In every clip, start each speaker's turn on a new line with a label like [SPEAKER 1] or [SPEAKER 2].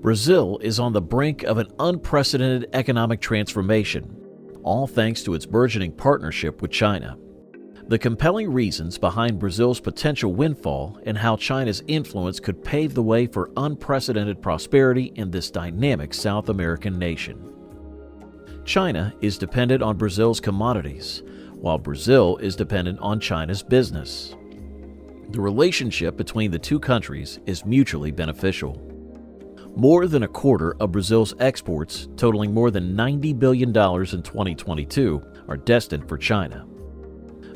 [SPEAKER 1] Brazil is on the brink of an unprecedented economic transformation, all thanks to its burgeoning partnership with China. The compelling reasons behind Brazil's potential windfall and how China's influence could pave the way for unprecedented prosperity in this dynamic South American nation. China is dependent on Brazil's commodities, while Brazil is dependent on China's business. The relationship between the two countries is mutually beneficial. More than a quarter of Brazil's exports, totaling more than $90 billion in 2022, are destined for China.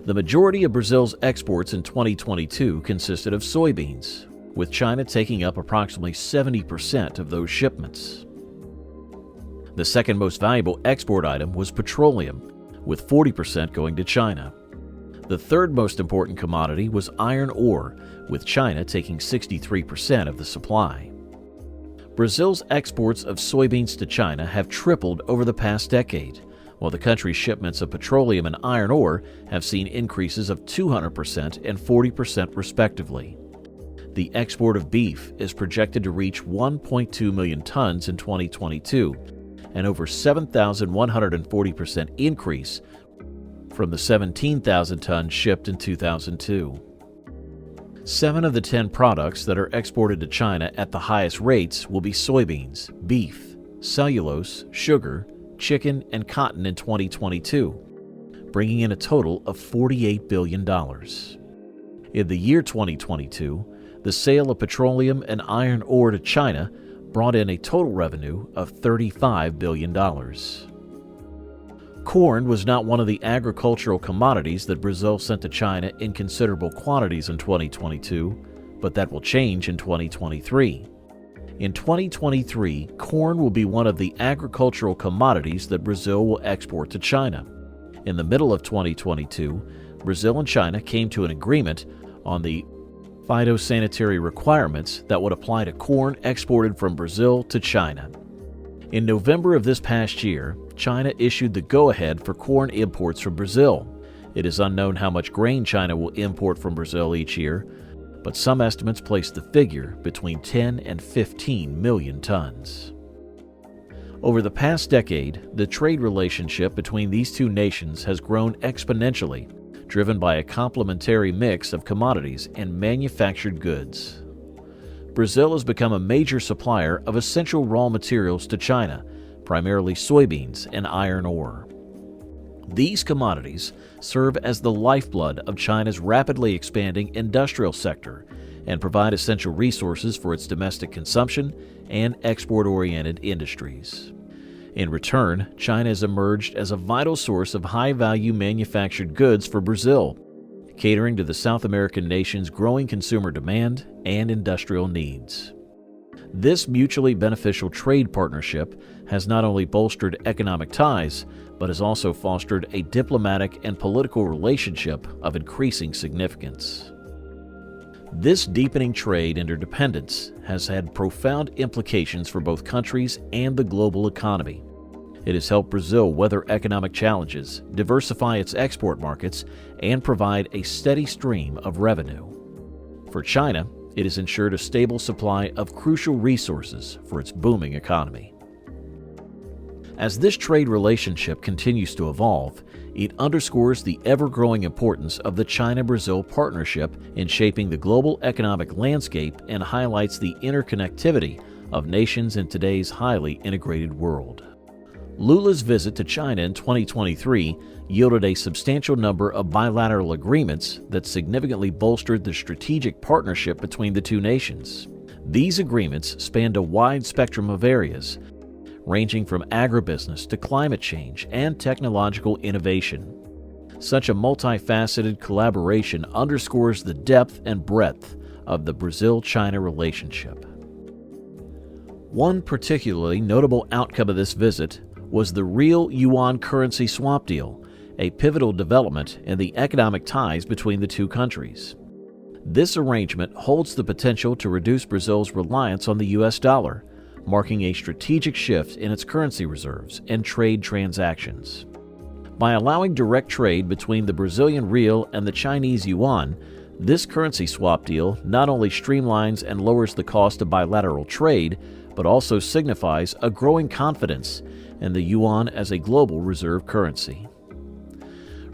[SPEAKER 1] The majority of Brazil's exports in 2022 consisted of soybeans, with China taking up approximately 70% of those shipments. The second most valuable export item was petroleum, with 40% going to China. The third most important commodity was iron ore, with China taking 63% of the supply. Brazil's exports of soybeans to China have tripled over the past decade, while the country's shipments of petroleum and iron ore have seen increases of 200% and 40% respectively. The export of beef is projected to reach 1.2 million tons in 2022, an over 7,140% increase from the 17,000 tons shipped in 2002. 7 of the 10 products that are exported to China at the highest rates will be soybeans, beef, cellulose, sugar, chicken, and cotton in 2022, bringing in a total of $48 billion. In the year 2022, the sale of petroleum and iron ore to China brought in a total revenue of $35 billion. Corn was not one of the agricultural commodities that Brazil sent to China in considerable quantities in 2022, but that will change in 2023. In 2023, corn will be one of the agricultural commodities that Brazil will export to China. In the middle of 2022, Brazil and China came to an agreement on the phytosanitary requirements that would apply to corn exported from Brazil to China. In November of this past year, China issued the go-ahead for corn imports from Brazil. It is unknown how much grain China will import from Brazil each year, but some estimates place the figure between 10 and 15 million tons. Over the past decade, the trade relationship between these two nations has grown exponentially, driven by a complementary mix of commodities and manufactured goods. Brazil has become a major supplier of essential raw materials to China, primarily soybeans and iron ore. These commodities serve as the lifeblood of China's rapidly expanding industrial sector and provide essential resources for its domestic consumption and export-oriented industries. In return, China has emerged as a vital source of high-value manufactured goods for Brazil, catering to the South American nation's growing consumer demand and industrial needs. This mutually beneficial trade partnership has not only bolstered economic ties, but has also fostered a diplomatic and political relationship of increasing significance. This deepening trade interdependence has had profound implications for both countries and the global economy. It has helped Brazil weather economic challenges, diversify its export markets, and provide a steady stream of revenue. For China, it has ensured a stable supply of crucial resources for its booming economy. As this trade relationship continues to evolve, it underscores the ever-growing importance of the China-Brazil partnership in shaping the global economic landscape and highlights the interconnectivity of nations in today's highly integrated world. Lula's visit to China in 2023 yielded a substantial number of bilateral agreements that significantly bolstered the strategic partnership between the two nations. These agreements spanned a wide spectrum of areas, ranging from agribusiness to climate change and technological innovation. Such a multifaceted collaboration underscores the depth and breadth of the Brazil-China relationship. One particularly notable outcome of this visit was the real yuan currency swap deal, a pivotal development in the economic ties between the two countries. This arrangement holds the potential to reduce Brazil's reliance on the US dollar, marking a strategic shift in its currency reserves and trade transactions. By allowing direct trade between the Brazilian real and the Chinese yuan, this currency swap deal not only streamlines and lowers the cost of bilateral trade, but also signifies a growing confidence in the yuan as a global reserve currency.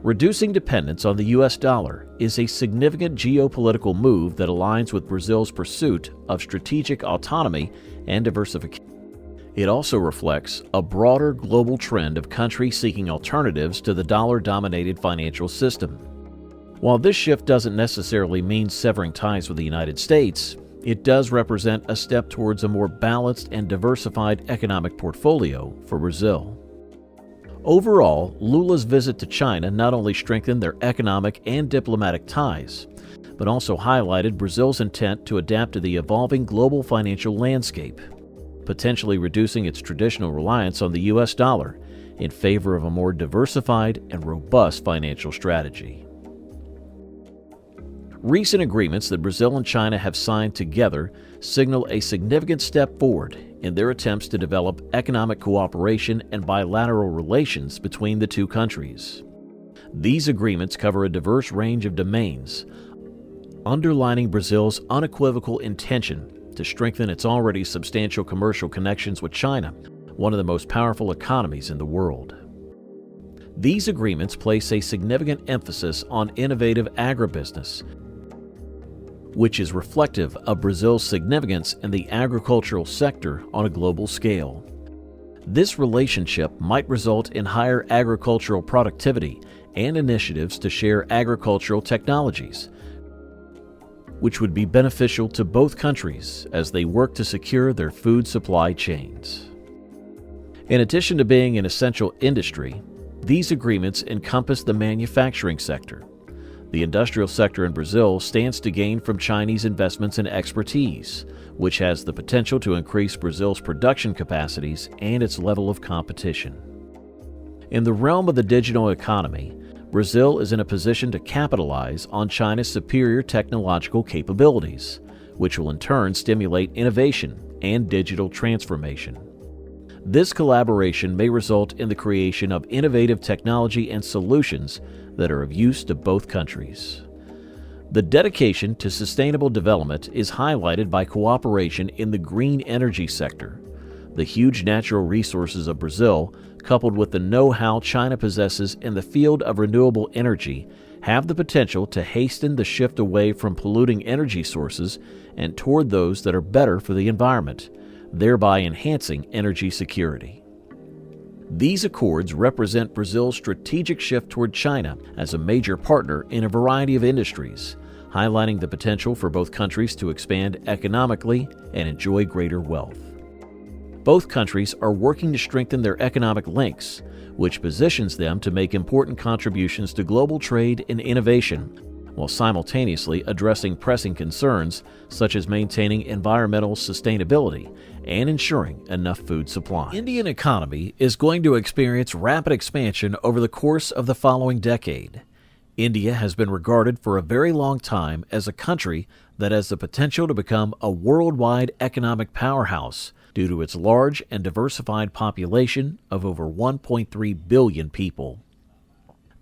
[SPEAKER 1] Reducing dependence on the U.S. dollar is a significant geopolitical move that aligns with Brazil's pursuit of strategic autonomy and diversification. It also reflects a broader global trend of countries seeking alternatives to the dollar-dominated financial system. While this shift doesn't necessarily mean severing ties with the United States, it does represent a step towards a more balanced and diversified economic portfolio for Brazil. Overall, Lula's visit to China not only strengthened their economic and diplomatic ties, but also highlighted Brazil's intent to adapt to the evolving global financial landscape, potentially reducing its traditional reliance on the U.S. dollar in favor of a more diversified and robust financial strategy. Recent agreements that Brazil and China have signed together signal a significant step forward in their attempts to develop economic cooperation and bilateral relations between the two countries. These agreements cover a diverse range of domains, underlining Brazil's unequivocal intention to strengthen its already substantial commercial connections with China, one of the most powerful economies in the world. These agreements place a significant emphasis on innovative agribusiness, which is reflective of Brazil's significance in the agricultural sector on a global scale. This relationship might result in higher agricultural productivity and initiatives to share agricultural technologies, which would be beneficial to both countries as they work to secure their food supply chains. In addition to being an essential industry, these agreements encompass the manufacturing sector. The industrial sector in Brazil stands to gain from Chinese investments and expertise, which has the potential to increase Brazil's production capacities and its level of competition. In the realm of the digital economy, Brazil is in a position to capitalize on China's superior technological capabilities, which will in turn stimulate innovation and digital transformation. This collaboration may result in the creation of innovative technology and solutions that are of use to both countries. The dedication to sustainable development is highlighted by cooperation in the green energy sector. The huge natural resources of Brazil, coupled with the know-how China possesses in the field of renewable energy, have the potential to hasten the shift away from polluting energy sources and toward those that are better for the environment, thereby enhancing energy security. These accords represent Brazil's strategic shift toward China as a major partner in a variety of industries, highlighting the potential for both countries to expand economically and enjoy greater wealth. Both countries are working to strengthen their economic links, which positions them to make important contributions to global trade and innovation, while simultaneously addressing pressing concerns such as maintaining environmental sustainability and ensuring enough food supply. The Indian economy is going to experience rapid expansion over the course of the following decade. India has been regarded for a very long time as a country that has the potential to become a worldwide economic powerhouse due to its large and diversified population of over 1.3 billion people.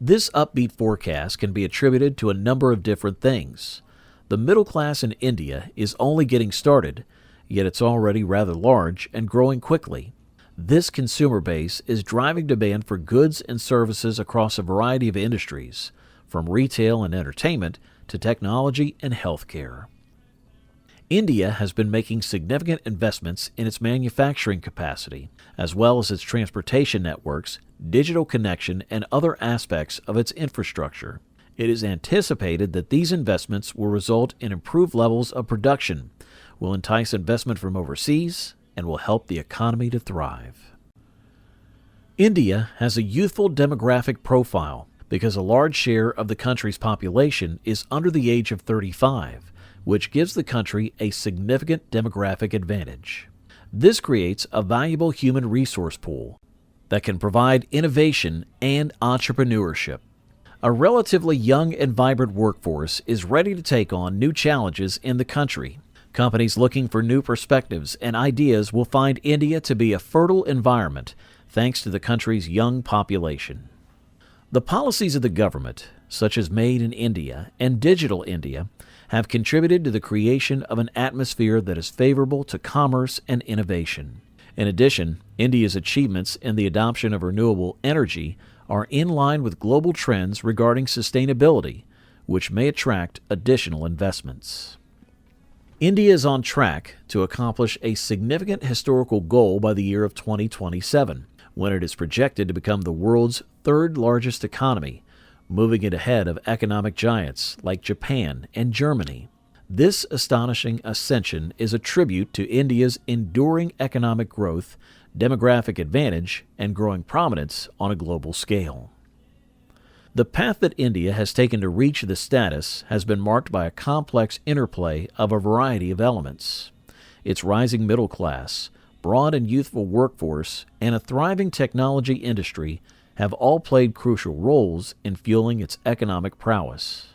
[SPEAKER 1] This upbeat forecast can be attributed to a number of different things. The middle class in India is only getting started, yet it's already rather large and growing quickly. This consumer base is driving demand for goods and services across a variety of industries, from retail and entertainment to technology and healthcare. India has been making significant investments in its manufacturing capacity, as well as its transportation networks, digital connection, and other aspects of its infrastructure. It is anticipated that these investments will result in improved levels of production, will entice investment from overseas, and will help the economy to thrive. India has a youthful demographic profile because a large share of the country's population is under the age of 35, which gives the country a significant demographic advantage. This creates a valuable human resource pool that can provide innovation and entrepreneurship. A relatively young and vibrant workforce is ready to take on new challenges in the country. Companies looking for new perspectives and ideas will find India to be a fertile environment thanks to the country's young population. The policies of the government, such as Made in India and Digital India, have contributed to the creation of an atmosphere that is favorable to commerce and innovation. In addition, India's achievements in the adoption of renewable energy are in line with global trends regarding sustainability, which may attract additional investments. India is on track to accomplish a significant historical goal by the year of 2027, when it is projected to become the world's third largest economy, moving it ahead of economic giants like Japan and Germany. This astonishing ascension is a tribute to India's enduring economic growth, demographic advantage, and growing prominence on a global scale. The path that India has taken to reach this status has been marked by a complex interplay of a variety of elements. Its rising middle class, broad and youthful workforce, and a thriving technology industry have all played crucial roles in fueling its economic prowess.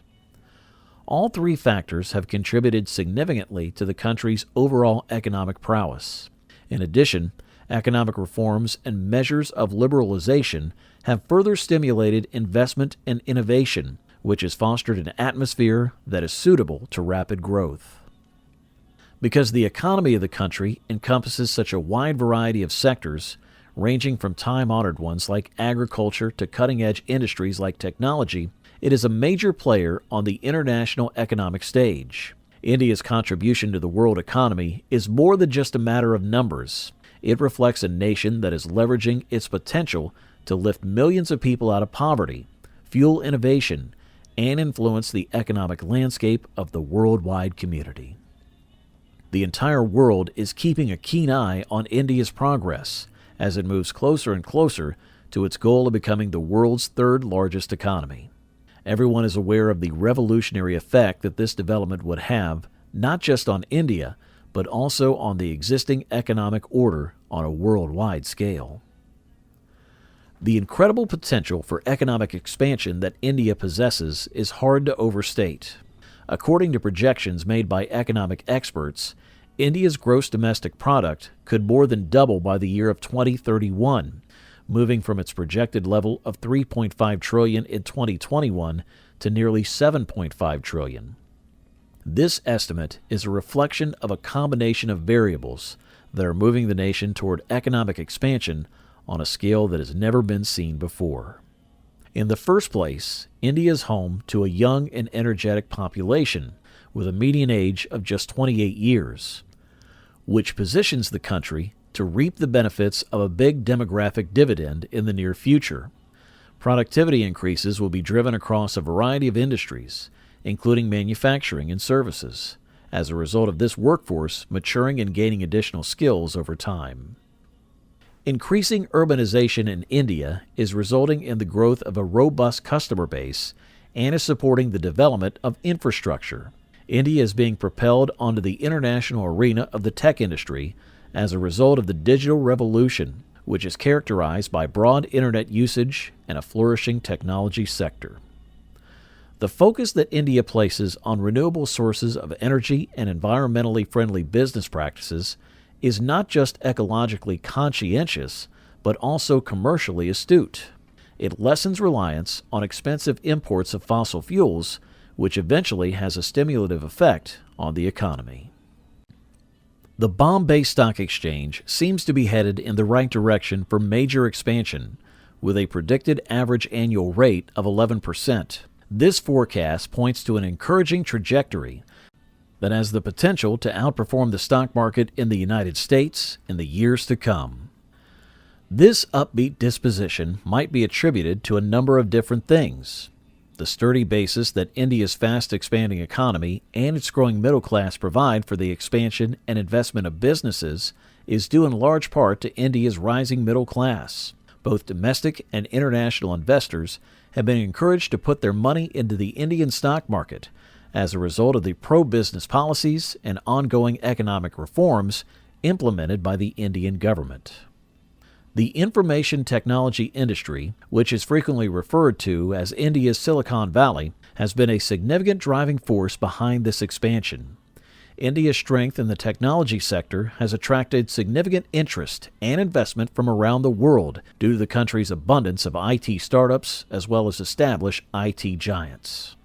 [SPEAKER 1] All three factors have contributed significantly to the country's overall economic prowess. In addition, economic reforms and measures of liberalization have further stimulated investment and innovation, which has fostered an atmosphere that is suitable to rapid growth. Because the economy of the country encompasses such a wide variety of sectors, ranging from time-honored ones like agriculture to cutting-edge industries like technology, it is a major player on the international economic stage. India's contribution to the world economy is more than just a matter of numbers. It reflects a nation that is leveraging its potential to lift millions of people out of poverty, fuel innovation, and influence the economic landscape of the worldwide community. The entire world is keeping a keen eye on India's progress as it moves closer and closer to its goal of becoming the world's third largest economy. Everyone is aware of the revolutionary effect that this development would have, not just on India, but also on the existing economic order on a worldwide scale. The incredible potential for economic expansion that India possesses is hard to overstate. According to projections made by economic experts, India's gross domestic product could more than double by the year of 2031, moving from its projected level of $3.5 trillion in 2021 to nearly $7.5 trillion. This estimate is a reflection of a combination of variables that are moving the nation toward economic expansion on a scale that has never been seen before. In the first place, India is home to a young and energetic population with a median age of just 28 years, which positions the country to reap the benefits of a big demographic dividend in the near future. Productivity increases will be driven across a variety of industries, including manufacturing and services, as a result of this workforce maturing and gaining additional skills over time. Increasing urbanization in India is resulting in the growth of a robust customer base and is supporting the development of infrastructure. India is being propelled onto the international arena of the tech industry as a result of the digital revolution, which is characterized by broad internet usage and a flourishing technology sector. The focus that India places on renewable sources of energy and environmentally friendly business practices is not just ecologically conscientious, but also commercially astute. It lessens reliance on expensive imports of fossil fuels, which eventually has a stimulative effect on the economy. The Bombay Stock Exchange seems to be headed in the right direction for major expansion, with a predicted average annual rate of 11%. This forecast points to an encouraging trajectory that has the potential to outperform the stock market in the United States in the years to come. This upbeat disposition might be attributed to a number of different things. The sturdy basis that India's fast-expanding economy and its growing middle class provide for the expansion and investment of businesses is due in large part to India's rising middle class. Both domestic and international investors have been encouraged to put their money into the Indian stock market as a result of the pro-business policies and ongoing economic reforms implemented by the Indian government. The information technology industry, which is frequently referred to as India's Silicon Valley, has been a significant driving force behind this expansion. India's strength in the technology sector has attracted significant interest and investment from around the world due to the country's abundance of IT startups as well as established IT giants.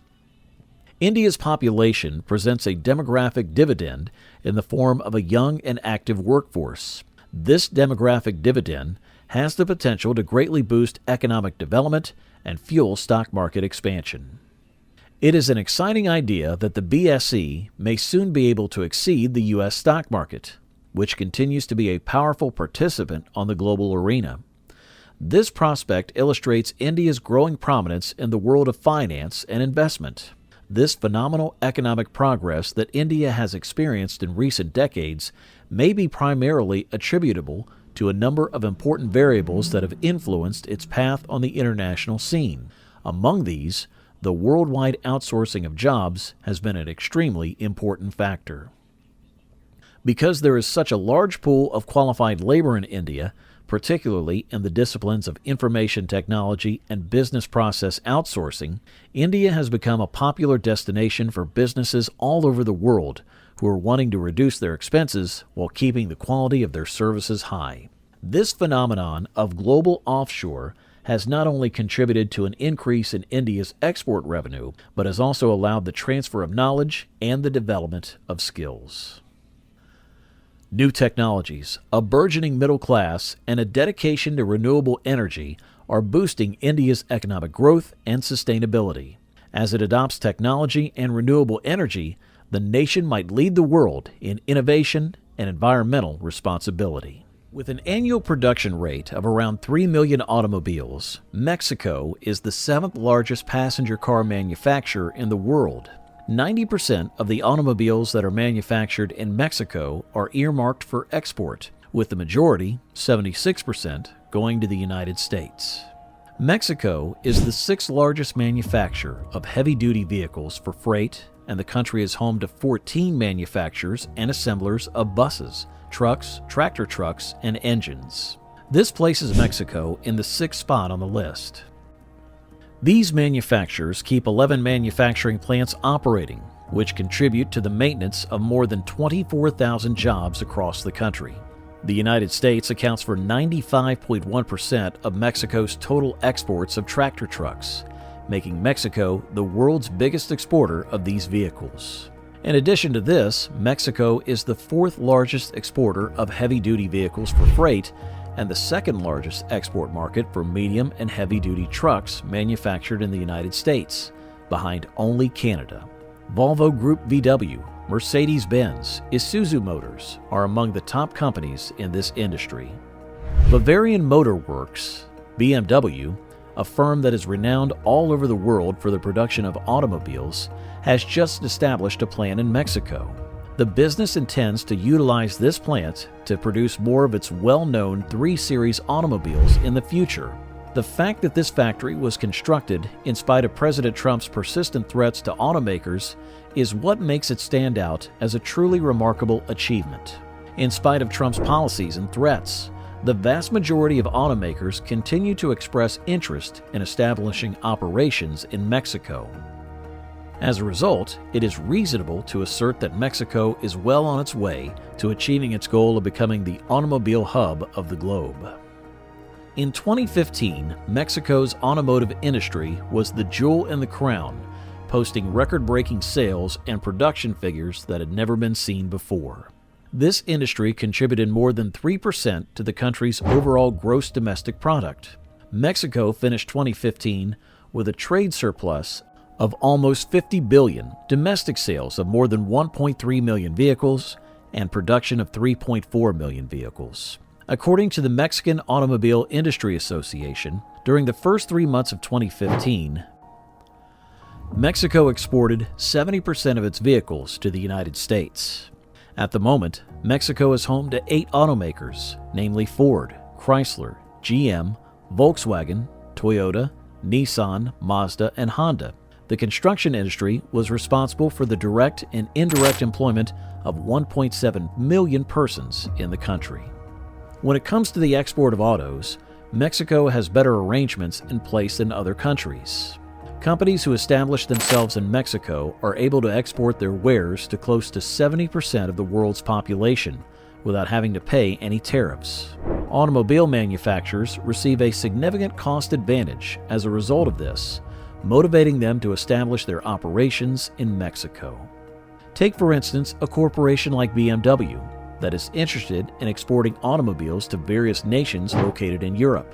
[SPEAKER 1] India's population presents a demographic dividend in the form of a young and active workforce. This demographic dividend has the potential to greatly boost economic development and fuel stock market expansion. It is an exciting idea that the BSE may soon be able to exceed the U.S. stock market, which continues to be a powerful participant on the global arena. This prospect illustrates India's growing prominence in the world of finance and investment. This phenomenal economic progress that India has experienced in recent decades may be primarily attributable to a number of important variables that have influenced its path on the international scene. Among these, the worldwide outsourcing of jobs has been an extremely important factor. Because there is such a large pool of qualified labor in India, particularly in the disciplines of information technology and business process outsourcing, India has become a popular destination for businesses all over the world who are wanting to reduce their expenses while keeping the quality of their services high. This phenomenon of global offshore has not only contributed to an increase in India's export revenue, but has also allowed the transfer of knowledge and the development of skills. New technologies, a burgeoning middle class, and a dedication to renewable energy are boosting India's economic growth and sustainability. As it adopts technology and renewable energy, the nation might lead the world in innovation and environmental responsibility. With an annual production rate of around 3 million automobiles, Mexico is the seventh largest passenger car manufacturer in the world. 90% of the automobiles that are manufactured in Mexico are earmarked for export, with the majority, 76%, going to the United States. Mexico is the sixth largest manufacturer of heavy-duty vehicles for freight, and the country is home to 14 manufacturers and assemblers of buses, trucks, tractor trucks, and engines. This places Mexico in the sixth spot on the list. These manufacturers keep 11 manufacturing plants operating, which contribute to the maintenance of more than 24,000 jobs across the country. The United States accounts for 95.1% of Mexico's total exports of tractor trucks, making Mexico the world's biggest exporter of these vehicles. In addition to this, Mexico is the fourth largest exporter of heavy-duty vehicles for freight and the second largest export market for medium and heavy-duty trucks manufactured in the United States, behind only Canada. Volvo Group VW, Mercedes-Benz, Isuzu Motors are among the top companies in this industry. Bavarian Motor Works, BMW, a firm that is renowned all over the world for the production of automobiles, has just established a plant in Mexico. The business intends to utilize this plant to produce more of its well-known 3 Series automobiles in the future. The fact that this factory was constructed in spite of President Trump's persistent threats to automakers is what makes it stand out as a truly remarkable achievement. In spite of Trump's policies and threats, the vast majority of automakers continue to express interest in establishing operations in Mexico. As a result, it is reasonable to assert that Mexico is well on its way to achieving its goal of becoming the automobile hub of the globe. In 2015, Mexico's automotive industry was the jewel in the crown, posting record-breaking sales and production figures that had never been seen before. This industry contributed more than 3% to the country's overall gross domestic product. Mexico finished 2015 with a trade surplus of almost $50 billion, domestic sales of more than 1.3 million vehicles, and production of 3.4 million vehicles. According to the Mexican Automobile Industry Association, during the first 3 months of 2015, Mexico exported 70% of its vehicles to the United States. At the moment, Mexico is home to 8 automakers, namely Ford, Chrysler, GM, Volkswagen, Toyota, Nissan, Mazda, and Honda. The construction industry was responsible for the direct and indirect employment of 1.7 million persons in the country. When it comes to the export of autos, Mexico has better arrangements in place than other countries. Companies who establish themselves in Mexico are able to export their wares to close to 70% of the world's population without having to pay any tariffs. Automobile manufacturers receive a significant cost advantage as a result of this, motivating them to establish their operations in Mexico. Take, for instance, a corporation like BMW that is interested in exporting automobiles to various nations located in Europe.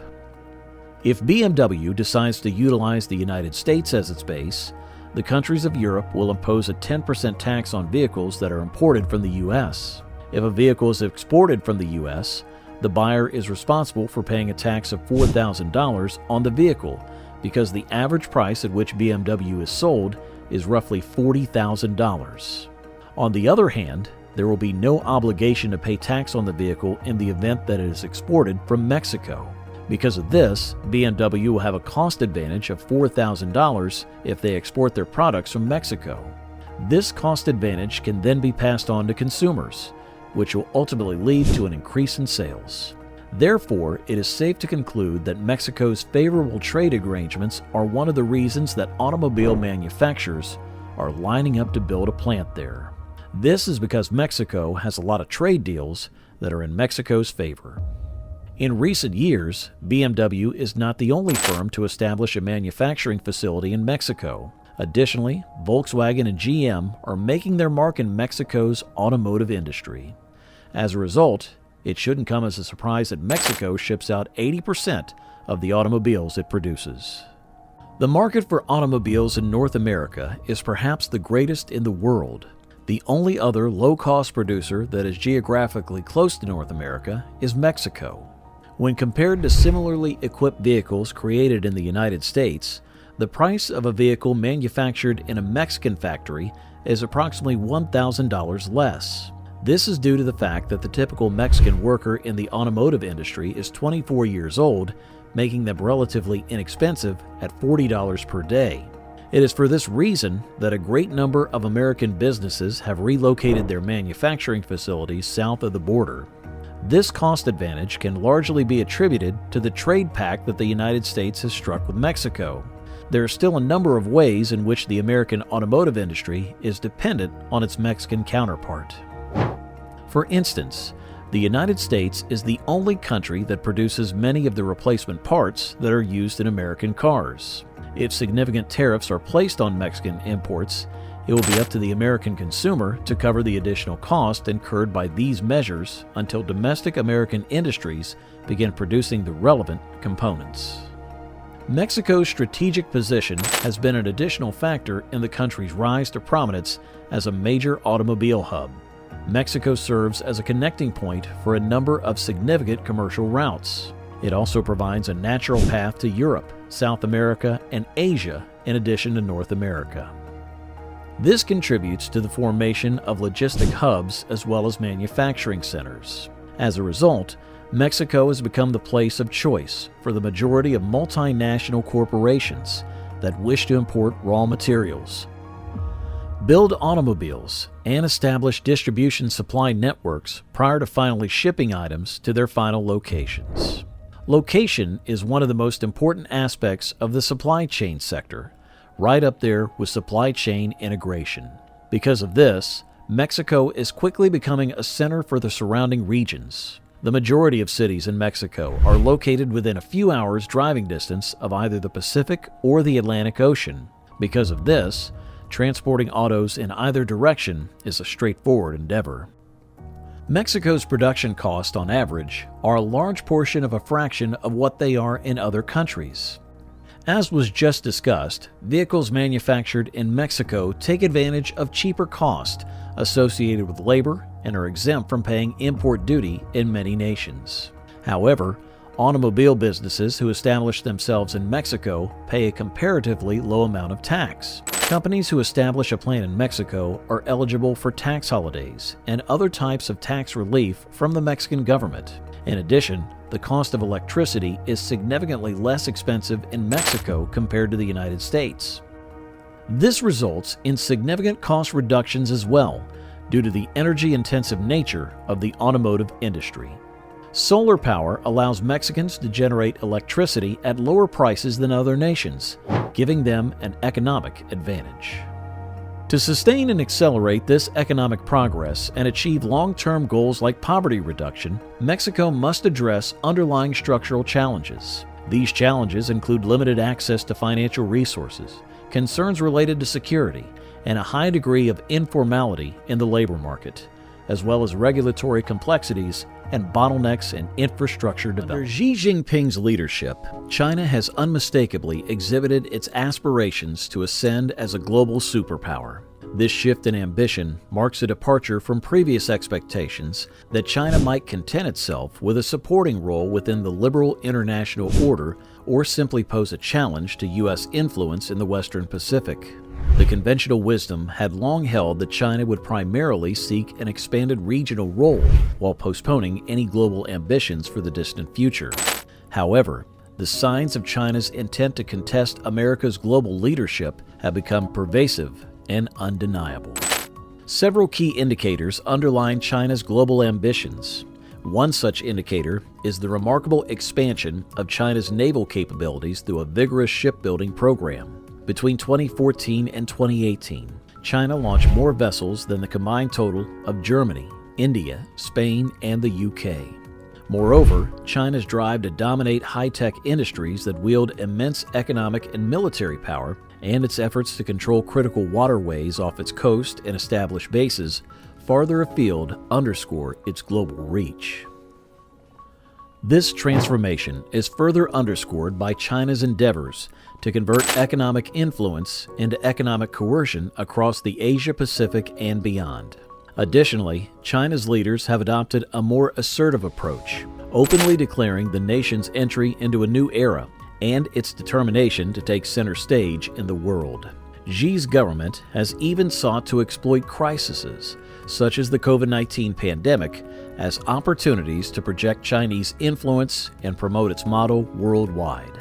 [SPEAKER 1] If BMW decides to utilize the United States as its base, the countries of Europe will impose a 10% tax on vehicles that are imported from the U.S. If a vehicle is exported from the U.S., the buyer is responsible for paying a tax of $4,000 on the vehicle because the average price at which BMW is sold is roughly $40,000. On the other hand, there will be no obligation to pay tax on the vehicle in the event that it is exported from Mexico. Because of this, BMW will have a cost advantage of $4,000 if they export their products from Mexico. This cost advantage can then be passed on to consumers, which will ultimately lead to an increase in sales. Therefore, it is safe to conclude that Mexico's favorable trade arrangements are one of the reasons that automobile manufacturers are lining up to build a plant there. This is because Mexico has a lot of trade deals that are in Mexico's favor. In recent years, BMW is not the only firm to establish a manufacturing facility in Mexico. Additionally, Volkswagen and GM are making their mark in Mexico's automotive industry. As a result, it shouldn't come as a surprise that Mexico ships out 80% of the automobiles it produces. The market for automobiles in North America is perhaps the greatest in the world. The only other low-cost producer that is geographically close to North America is Mexico. When compared to similarly equipped vehicles created in the United States, the price of a vehicle manufactured in a Mexican factory is approximately $1,000 less. This is due to the fact that the typical Mexican worker in the automotive industry is 24 years old, making them relatively inexpensive at $40 per day. It is for this reason that a great number of American businesses have relocated their manufacturing facilities south of the border. This cost advantage can largely be attributed to the trade pact that the United States has struck with Mexico. There are still a number of ways in which the American automotive industry is dependent on its Mexican counterpart. For instance, the United States is the only country that produces many of the replacement parts that are used in American cars. If significant tariffs are placed on Mexican imports, it will be up to the American consumer to cover the additional cost incurred by these measures until domestic American industries begin producing the relevant components. Mexico's strategic position has been an additional factor in the country's rise to prominence as a major automobile hub. Mexico serves as a connecting point for a number of significant commercial routes. It also provides a natural path to Europe, South America, and Asia, in addition to North America. This contributes to the formation of logistic hubs as well as manufacturing centers. As a result, Mexico has become the place of choice for the majority of multinational corporations that wish to import raw materials, build automobiles, and establish distribution supply networks prior to finally shipping items to their final locations. Location is one of the most important aspects of the supply chain sector, right up there with supply chain integration. Because of this, Mexico is quickly becoming a center for the surrounding regions. The majority of cities in Mexico are located within a few hours driving distance of either the Pacific or the Atlantic Ocean. Because of this, transporting autos in either direction is a straightforward endeavor. Mexico's production costs, on average, are a large portion of a fraction of what they are in other countries. As was just discussed, vehicles manufactured in Mexico take advantage of cheaper costs associated with labor and are exempt from paying import duty in many nations. However, automobile businesses who establish themselves in Mexico pay a comparatively low amount of tax. Companies who establish a plant in Mexico are eligible for tax holidays and other types of tax relief from the Mexican government. In addition, the cost of electricity is significantly less expensive in Mexico compared to the United States. This results in significant cost reductions as well, due to the energy-intensive nature of the automotive industry. Solar power allows Mexicans to generate electricity at lower prices than other nations, giving them an economic advantage. To sustain and accelerate this economic progress and achieve long-term goals like poverty reduction, Mexico must address underlying structural challenges. These challenges include limited access to financial resources, concerns related to security, and a high degree of informality in the labor market, as well as regulatory complexities and bottlenecks in infrastructure development. Under Xi Jinping's leadership, China has unmistakably exhibited its aspirations to ascend as a global superpower. This shift in ambition marks a departure from previous expectations that China might content itself with a supporting role within the liberal international order or simply pose a challenge to U.S. influence in the Western Pacific. The conventional wisdom had long held that China would primarily seek an expanded regional role while postponing any global ambitions for the distant future. However, the signs of China's intent to contest America's global leadership have become pervasive and undeniable. Several key indicators underline China's global ambitions. One such indicator is the remarkable expansion of China's naval capabilities through a vigorous shipbuilding program. Between 2014 and 2018, China launched more vessels than the combined total of Germany, India, Spain, and the UK. Moreover, China's drive to dominate high-tech industries that wield immense economic and military power, and its efforts to control critical waterways off its coast and establish bases farther afield underscore its global reach. This transformation is further underscored by China's endeavors to convert economic influence into economic coercion across the Asia-Pacific and beyond. Additionally, China's leaders have adopted a more assertive approach, openly declaring the nation's entry into a new era and its determination to take center stage in the world. Xi's government has even sought to exploit crises, such as the COVID-19 pandemic, as opportunities to project Chinese influence and promote its model worldwide.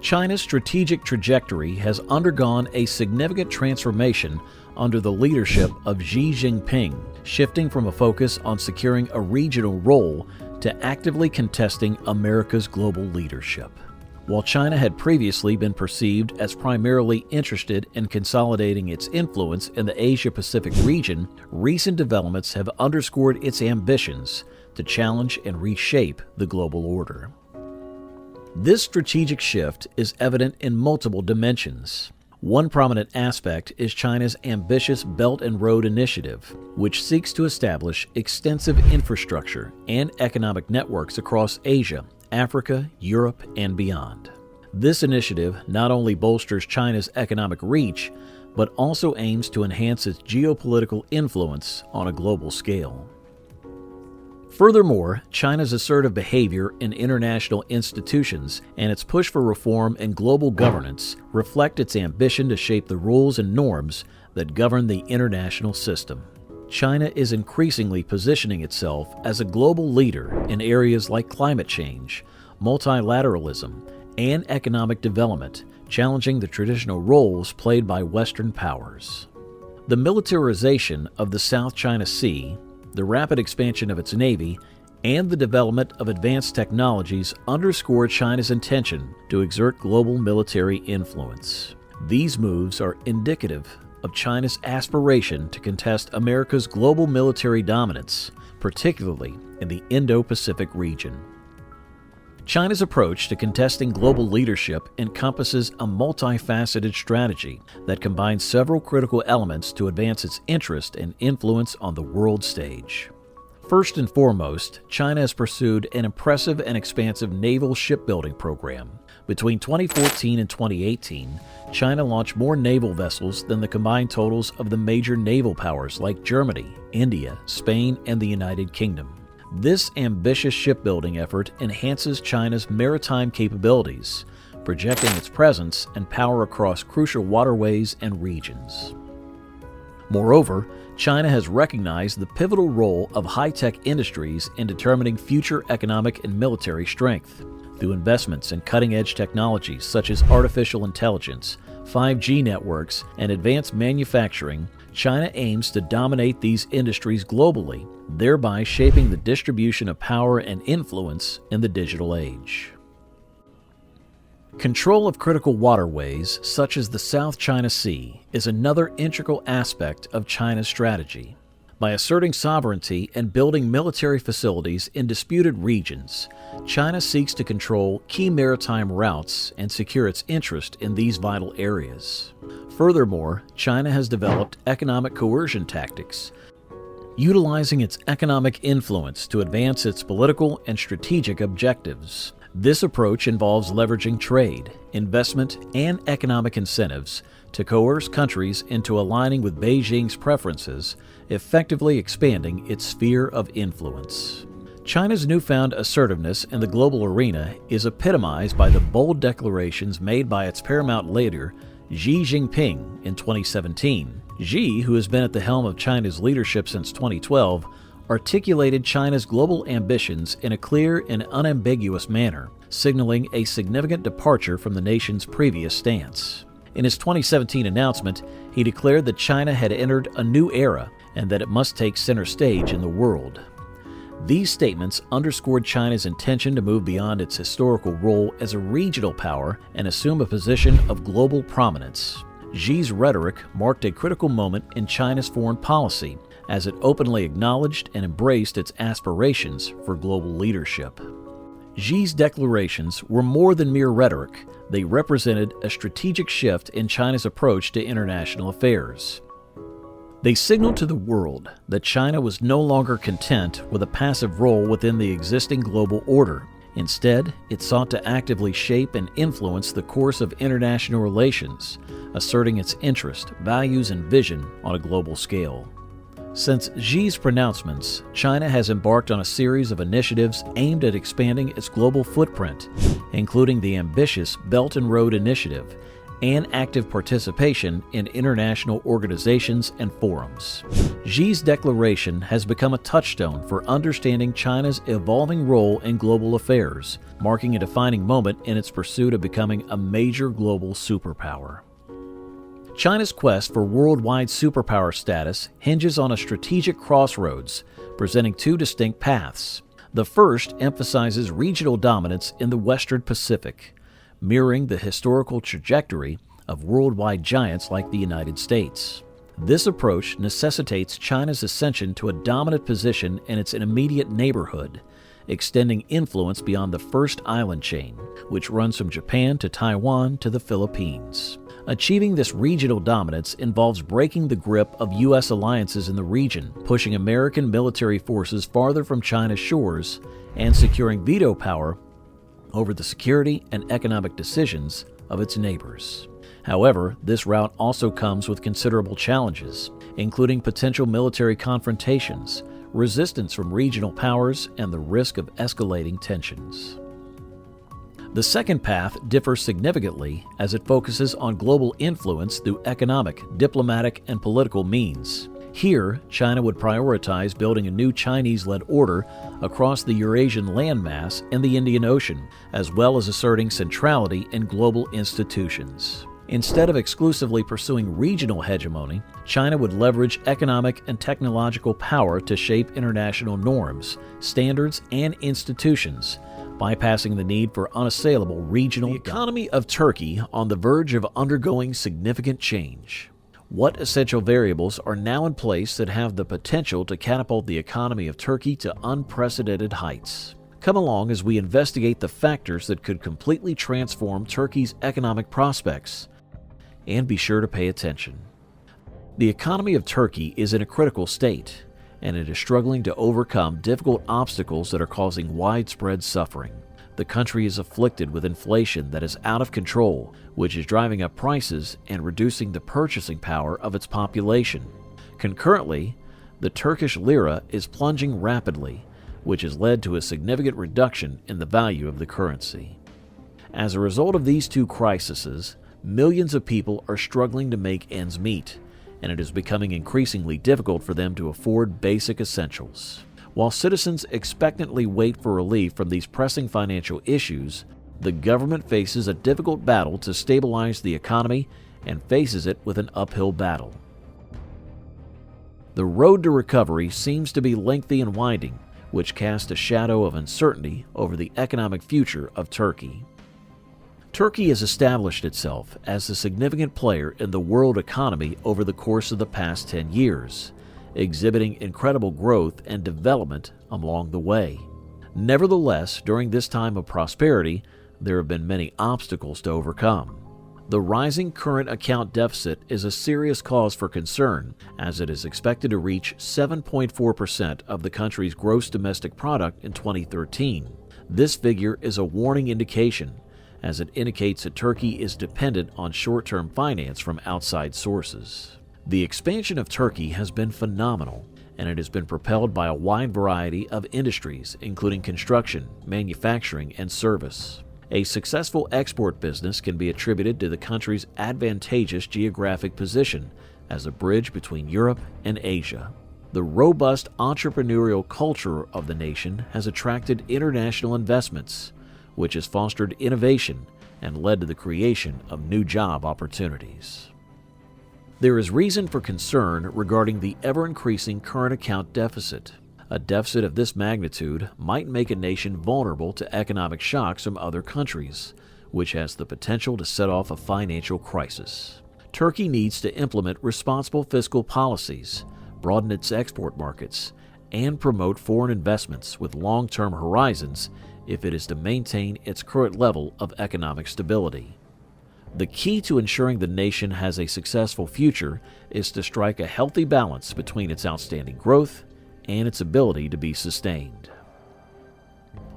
[SPEAKER 1] China's strategic trajectory has undergone a significant transformation under the leadership of Xi Jinping, shifting from a focus on securing a regional role to actively contesting America's global leadership. While China had previously been perceived as primarily interested in consolidating its influence in the Asia-Pacific region, recent developments have underscored its ambitions to challenge and reshape the global order. This strategic shift is evident in multiple dimensions. One prominent aspect is China's ambitious Belt and Road Initiative, which seeks to establish extensive infrastructure and economic networks across Asia, Africa, Europe, and beyond. This initiative not only bolsters China's economic reach, but also aims to enhance its geopolitical influence on a global scale. Furthermore, China's assertive behavior in international institutions and its push for reform and global governance reflect its ambition to shape the rules and norms that govern the international system. China is increasingly positioning itself as a global leader in areas like climate change, multilateralism, and economic development, challenging the traditional roles played by Western powers. The militarization of the South China Sea, the rapid expansion of its navy, and the development of advanced technologies underscore China's intention to exert global military influence. These moves are indicative of China's aspiration to contest America's global military dominance, particularly in the Indo-Pacific region. China's approach to contesting global leadership encompasses a multifaceted strategy that combines several critical elements to advance its interest and influence on the world stage. First and foremost, China has pursued an impressive and expansive naval shipbuilding program. Between 2014 and 2018, China launched more naval vessels than the combined totals of the major naval powers like Germany, India, Spain, and the United Kingdom. This ambitious shipbuilding effort enhances China's maritime capabilities, projecting its presence and power across crucial waterways and regions. Moreover, China has recognized the pivotal role of high-tech industries in determining future economic and military strength. Through investments in cutting-edge technologies such as artificial intelligence, 5G networks, and advanced manufacturing, China aims to dominate these industries globally, thereby shaping the distribution of power and influence in the digital age. Control of critical waterways, such as the South China Sea, is another integral aspect of China's strategy. By asserting sovereignty and building military facilities in disputed regions, China seeks to control key maritime routes and secure its interest in these vital areas. Furthermore, China has developed economic coercion tactics, utilizing its economic influence to advance its political and strategic objectives. This approach involves leveraging trade, investment, and economic incentives to coerce countries into aligning with Beijing's preferences, effectively expanding its sphere of influence. China's newfound assertiveness in the global arena is epitomized by the bold declarations made by its paramount leader, Xi Jinping, in 2017. Xi, who has been at the helm of China's leadership since 2012, articulated China's global ambitions in a clear and unambiguous manner, signaling a significant departure from the nation's previous stance. In his 2017 announcement, he declared that China had entered a new era and that it must take center stage in the world. These statements underscored China's intention to move beyond its historical role as a regional power and assume a position of global prominence. Xi's rhetoric marked a critical moment in China's foreign policy, as it openly acknowledged and embraced its aspirations for global leadership. Xi's declarations were more than mere rhetoric. They represented a strategic shift in China's approach to international affairs. They signaled to the world that China was no longer content with a passive role within the existing global order. Instead, it sought to actively shape and influence the course of international relations, asserting its interest, values, and vision on a global scale. Since Xi's pronouncements, China has embarked on a series of initiatives aimed at expanding its global footprint, including the ambitious Belt and Road Initiative and active participation in international organizations and forums. Xi's declaration has become a touchstone for understanding China's evolving role in global affairs, marking a defining moment in its pursuit of becoming a major global superpower. China's quest for worldwide superpower status hinges on a strategic crossroads, presenting two distinct paths. The first emphasizes regional dominance in the Western Pacific, mirroring the historical trajectory of worldwide giants like the United States. This approach necessitates China's ascension to a dominant position in its immediate neighborhood, extending influence beyond the first island chain, which runs from Japan to Taiwan to the Philippines. Achieving this regional dominance involves breaking the grip of U.S. alliances in the region, pushing American military forces farther from China's shores, and securing veto power over the security and economic decisions of its neighbors. However, this route also comes with considerable challenges, including potential military confrontations, resistance from regional powers, and the risk of escalating tensions. The second path differs significantly as it focuses on global influence through economic, diplomatic, and political means. Here, China would prioritize building a new Chinese-led order across the Eurasian landmass and the Indian Ocean, as well as asserting centrality in global institutions. Instead of exclusively pursuing regional hegemony, China would leverage economic and technological power to shape international norms, standards, and institutions, bypassing the need for unassailable regional. The economy of Turkey on the verge of undergoing significant change. What essential variables are now in place that have the potential to catapult the economy of Turkey to unprecedented heights? Come along as we investigate the factors that could completely transform Turkey's economic prospects. And be sure to pay attention. The economy of Turkey is in a critical state, and it is struggling to overcome difficult obstacles that are causing widespread suffering. The country is afflicted with inflation that is out of control, which is driving up prices and reducing the purchasing power of its population. Concurrently, the Turkish lira is plunging rapidly, which has led to a significant reduction in the value of the currency. As a result of these two crises, millions of people are struggling to make ends meet, and it is becoming increasingly difficult for them to afford basic essentials. While citizens expectantly wait for relief from these pressing financial issues, the government faces a difficult battle to stabilize the economy and faces it with an uphill battle. The road to recovery seems to be lengthy and winding, which casts a shadow of uncertainty over the economic future of Turkey. Turkey has established itself as a significant player in the world economy over the course of the past 10 years, exhibiting incredible growth and development along the way. Nevertheless, during this time of prosperity, there have been many obstacles to overcome. The rising current account deficit is a serious cause for concern, as it is expected to reach 7.4% of the country's gross domestic product in 2013. This figure is a warning indication, as it indicates that Turkey is dependent on short-term finance from outside sources. The expansion of Turkey has been phenomenal, and it has been propelled by a wide variety of industries, including construction, manufacturing, and service. A successful export business can be attributed to the country's advantageous geographic position as a bridge between Europe and Asia. The robust entrepreneurial culture of the nation has attracted international investments, which has fostered innovation and led to the creation of new job opportunities. There is reason for concern regarding the ever-increasing current account deficit. A deficit of this magnitude might make a nation vulnerable to economic shocks from other countries, which has the potential to set off a financial crisis. Turkey needs to implement responsible fiscal policies, broaden its export markets, and promote foreign investments with long-term horizons if it is to maintain its current level of economic stability. The key to ensuring the nation has a successful future is to strike a healthy balance between its outstanding growth and its ability to be sustained.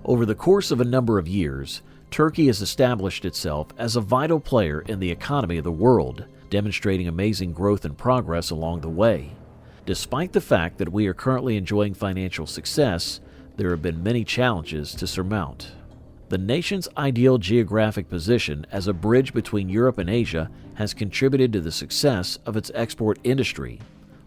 [SPEAKER 1] Over the course of a number of years, Turkey has established itself as a vital player in the economy of the world, demonstrating amazing growth and progress along the way. Despite the fact that we are currently enjoying financial success, there have been many challenges to surmount. The nation's ideal geographic position as a bridge between Europe and Asia has contributed to the success of its export industry.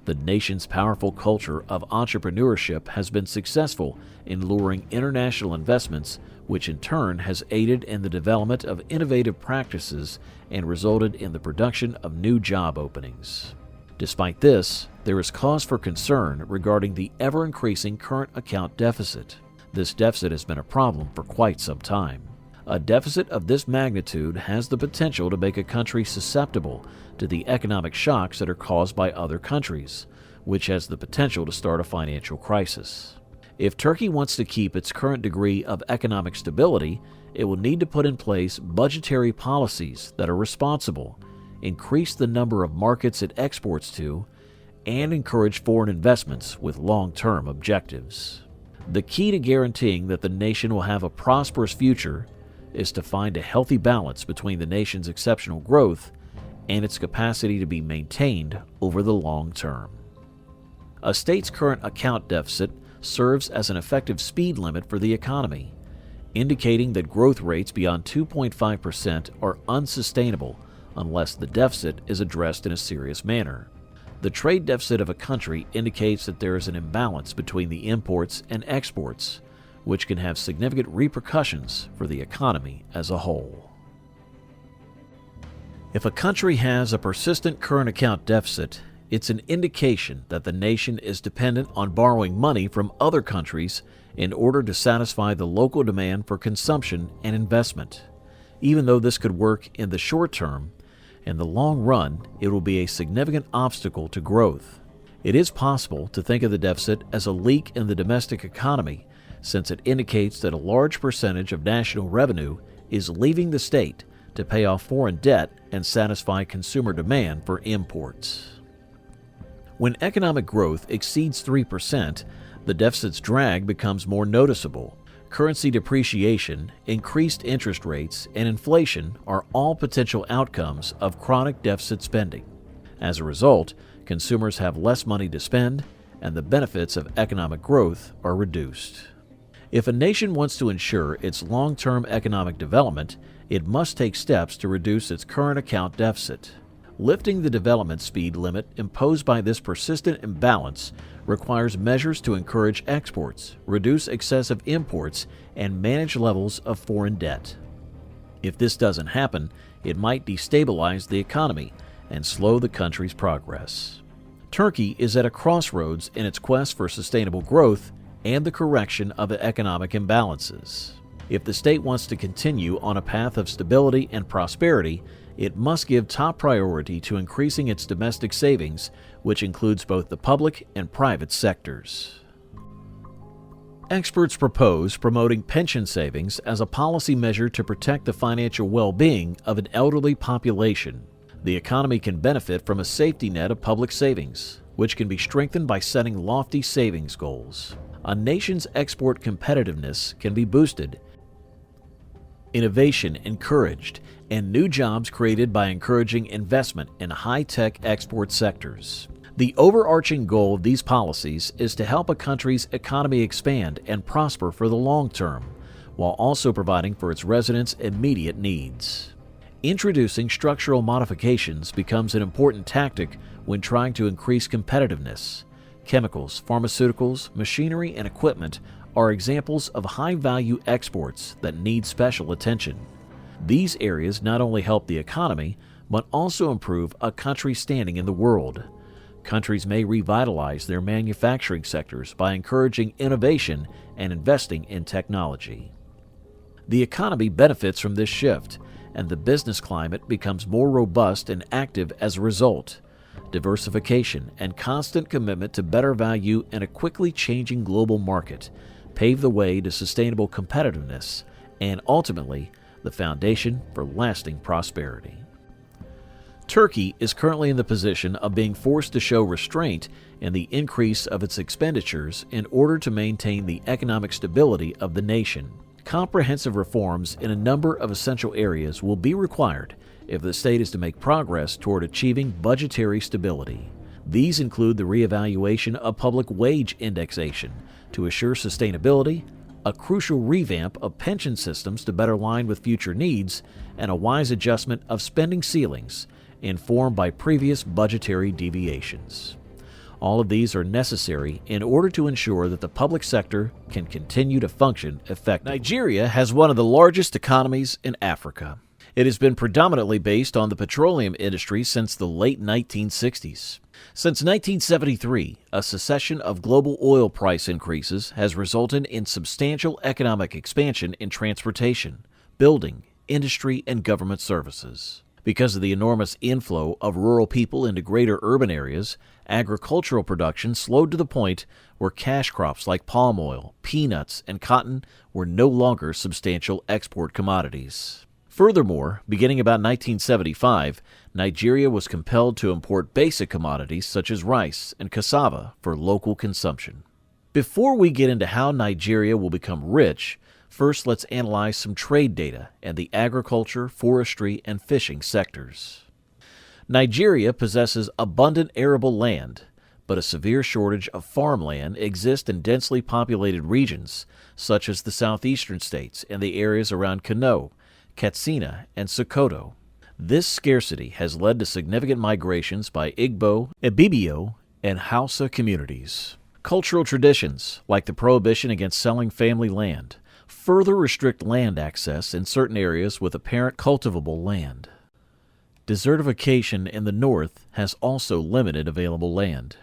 [SPEAKER 1] The nation's powerful culture of entrepreneurship has been successful in luring international investments, which in turn has aided in the development of innovative practices and resulted in the production of new job openings. Despite this, there is cause for concern regarding the ever-increasing current account deficit. This deficit has been a problem for quite some time. A deficit of this magnitude has the potential to make a country susceptible to the economic shocks that are caused by other countries, which has the potential to start a financial crisis. If Turkey wants to keep its current degree of economic stability, it will need to put in place budgetary policies that are responsible, increase the number of markets it exports to, and encourage foreign investments with long-term objectives. The key to guaranteeing that the nation will have a prosperous future is to find a healthy balance between the nation's exceptional growth and its capacity to be maintained over the long term. A state's current account deficit serves as an effective speed limit for the economy, indicating that growth rates beyond 2.5% are unsustainable unless the deficit is addressed in a serious manner. The trade deficit of a country indicates that there is an imbalance between the imports and exports, which can have significant repercussions for the economy as a whole. If a country has a persistent current account deficit, it's an indication that the nation is dependent on borrowing money from other countries in order to satisfy the local demand for consumption and investment. Even though this could work in the short term, in the long run, it will be a significant obstacle to growth. It is possible to think of the deficit as a leak in the domestic economy, since it indicates that a large percentage of national revenue is leaving the state to pay off foreign debt and satisfy consumer demand for imports. When economic growth exceeds 3%, the deficit's drag becomes more noticeable. Currency depreciation, increased interest rates, and inflation are all potential outcomes of chronic deficit spending. As a result, consumers have less money to spend, and the benefits of economic growth are reduced. If a nation wants to ensure its long-term economic development, it must take steps to reduce its current account deficit. Lifting the development speed limit imposed by this persistent imbalance requires measures to encourage exports, reduce excessive imports, and manage levels of foreign debt. If this doesn't happen, it might destabilize the economy and slow the country's progress. Turkey is at a crossroads in its quest for sustainable growth and the correction of economic imbalances. If the state wants to continue on a path of stability and prosperity, it must give top priority to increasing its domestic savings, which includes both the public and private sectors. Experts propose promoting pension savings as a policy measure to protect the financial well-being of an elderly population. The economy can benefit from a safety net of public savings, which can be strengthened by setting lofty savings goals. A nation's export competitiveness can be boosted, innovation encouraged, and new jobs created by encouraging investment in high-tech export sectors. The overarching goal of these policies is to help a country's economy expand and prosper for the long term, while also providing for its residents' immediate needs. Introducing structural modifications becomes an important tactic when trying to increase competitiveness. Chemicals, pharmaceuticals, machinery, and equipment are examples of high-value exports that need special attention. These areas not only help the economy, but also improve a country's standing in the world. Countries may revitalize their manufacturing sectors by encouraging innovation and investing in technology. The economy benefits from this shift, and the business climate becomes more robust and active as a result. Diversification and constant commitment to better value in a quickly changing global market pave the way to sustainable competitiveness and ultimately the foundation for lasting prosperity. Turkey is currently in the position of being forced to show restraint in the increase of its expenditures in order to maintain the economic stability of the nation. Comprehensive reforms in a number of essential areas will be required if the state is to make progress toward achieving budgetary stability. These include the reevaluation of public wage indexation to assure sustainability, a crucial revamp of pension systems to better align with future needs, and a wise adjustment of spending ceilings informed by previous budgetary deviations. All of these are necessary in order to ensure that the public sector can continue to function effectively. Nigeria has one of the largest economies in Africa. It has been predominantly based on the petroleum industry since the late 1960s. Since 1973, a succession of global oil price increases has resulted in substantial economic expansion in transportation, building, industry, and government services. Because of the enormous inflow of rural people into greater urban areas, agricultural production slowed to the point where cash crops like palm oil, peanuts, and cotton were no longer substantial export commodities. Furthermore, beginning about 1975, Nigeria was compelled to import basic commodities such as rice and cassava for local consumption. Before we get into how Nigeria will become rich, first let's analyze some trade data and the agriculture, forestry, and fishing sectors. Nigeria possesses abundant arable land, but a severe shortage of farmland exists in densely populated regions, such as the southeastern states and the areas around Kano, Katsina, and Sokoto. This scarcity has led to significant migrations by Igbo, Ibibio, and Hausa communities. Cultural traditions, like the prohibition against selling family land, further restrict land access in certain areas with apparent cultivable land. Desertification in the north has also limited available land.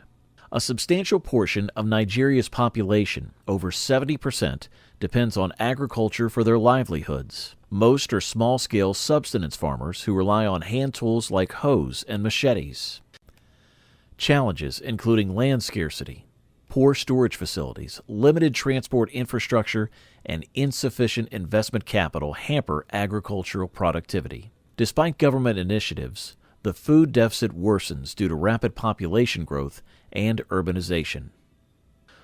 [SPEAKER 1] A substantial portion of Nigeria's population, over 70%, depends on agriculture for their livelihoods. Most are small-scale subsistence farmers who rely on hand tools like hoes and machetes. Challenges including land scarcity, poor storage facilities, limited transport infrastructure, and insufficient investment capital hamper agricultural productivity. Despite government initiatives, the food deficit worsens due to rapid population growth and urbanization.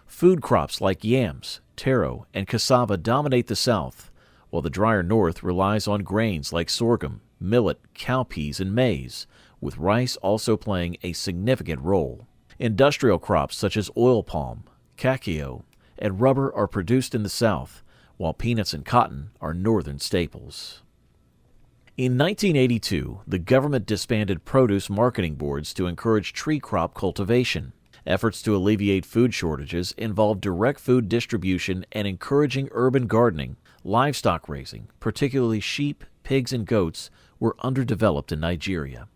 [SPEAKER 1] Food crops like yams, taro, and cassava dominate the South, while the drier North relies on grains like sorghum, millet, cowpeas, and maize, with rice also playing a significant role. Industrial crops such as oil palm, cacao, and rubber are produced in the South, while peanuts and cotton are northern staples. In 1982, the government disbanded produce marketing boards to encourage tree crop cultivation. Efforts to alleviate food shortages involved direct food distribution and encouraging urban gardening. Livestock raising, particularly sheep, pigs, and goats, were underdeveloped in Nigeria.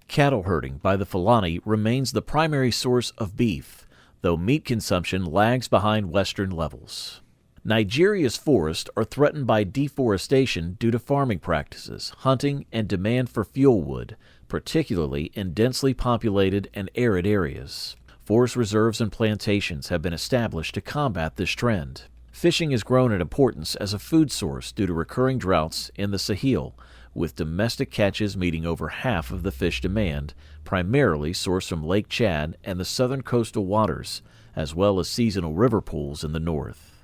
[SPEAKER 1] Cattle herding by the Fulani remains the primary source of beef, though meat consumption lags behind Western levels. Nigeria's forests are threatened by deforestation due to farming practices, hunting, and demand for fuel wood, particularly in densely populated and arid areas. Forest reserves and plantations have been established to combat this trend. Fishing has grown in importance as a food source due to recurring droughts in the Sahel, with domestic catches meeting over half of the fish demand, primarily sourced from Lake Chad and the southern coastal waters, as well as seasonal river pools in the north.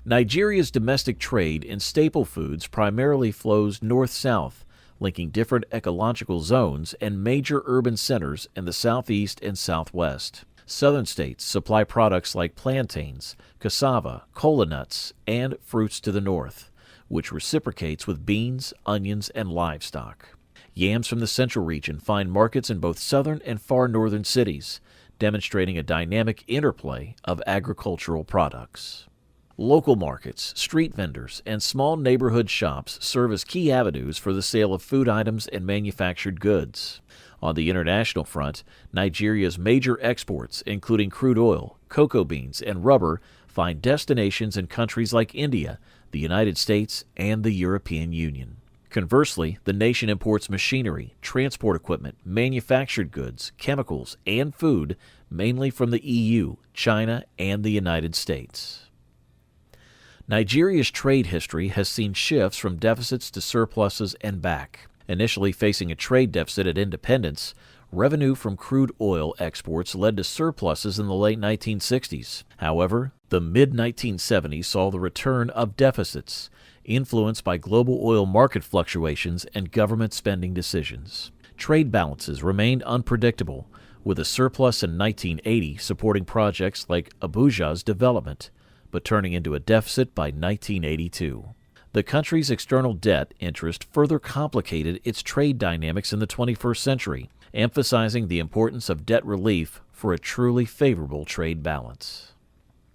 [SPEAKER 1] Nigeria's domestic trade in staple foods primarily flows north-south, linking different ecological zones and major urban centers in the southeast and southwest. Southern states supply products like plantains, cassava, cola nuts, and fruits to the north, which reciprocates with beans, onions, and livestock. Yams from the central region find markets in both southern and far northern cities, demonstrating a dynamic interplay of agricultural products. Local markets, street vendors, and small neighborhood shops serve as key avenues for the sale of food items and manufactured goods. On the international front, Nigeria's major exports, including crude oil, cocoa beans, and rubber, find destinations in countries like India, the United States, and the European Union. Conversely, the nation imports machinery, transport equipment, manufactured goods, chemicals, and food, mainly from the EU, China, and the United States. Nigeria's trade history has seen shifts from deficits to surpluses and back. Initially facing a trade deficit at independence, revenue from crude oil exports led to surpluses in the late 1960s. However, the mid-1970s saw the return of deficits, influenced by global oil market fluctuations and government spending decisions. Trade balances remained unpredictable, with a surplus in 1980 supporting projects like Abuja's development, but turning into a deficit by 1982. The country's external debt interest further complicated its trade dynamics in the 21st century, emphasizing the importance of debt relief for a truly favorable trade balance.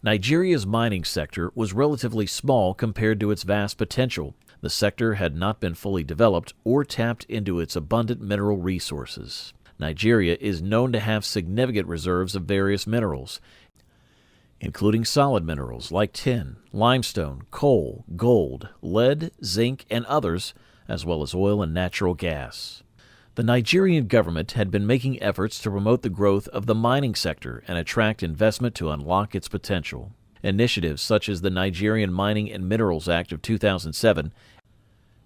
[SPEAKER 1] Nigeria's mining sector was relatively small compared to its vast potential. The sector had not been fully developed or tapped into its abundant mineral resources. Nigeria is known to have significant reserves of various minerals, including solid minerals like tin, limestone, coal, gold, lead, zinc, and others, as well as oil and natural gas. The Nigerian government had been making efforts to promote the growth of the mining sector and attract investment to unlock its potential. Initiatives such as the Nigerian Mining and Minerals Act of 2007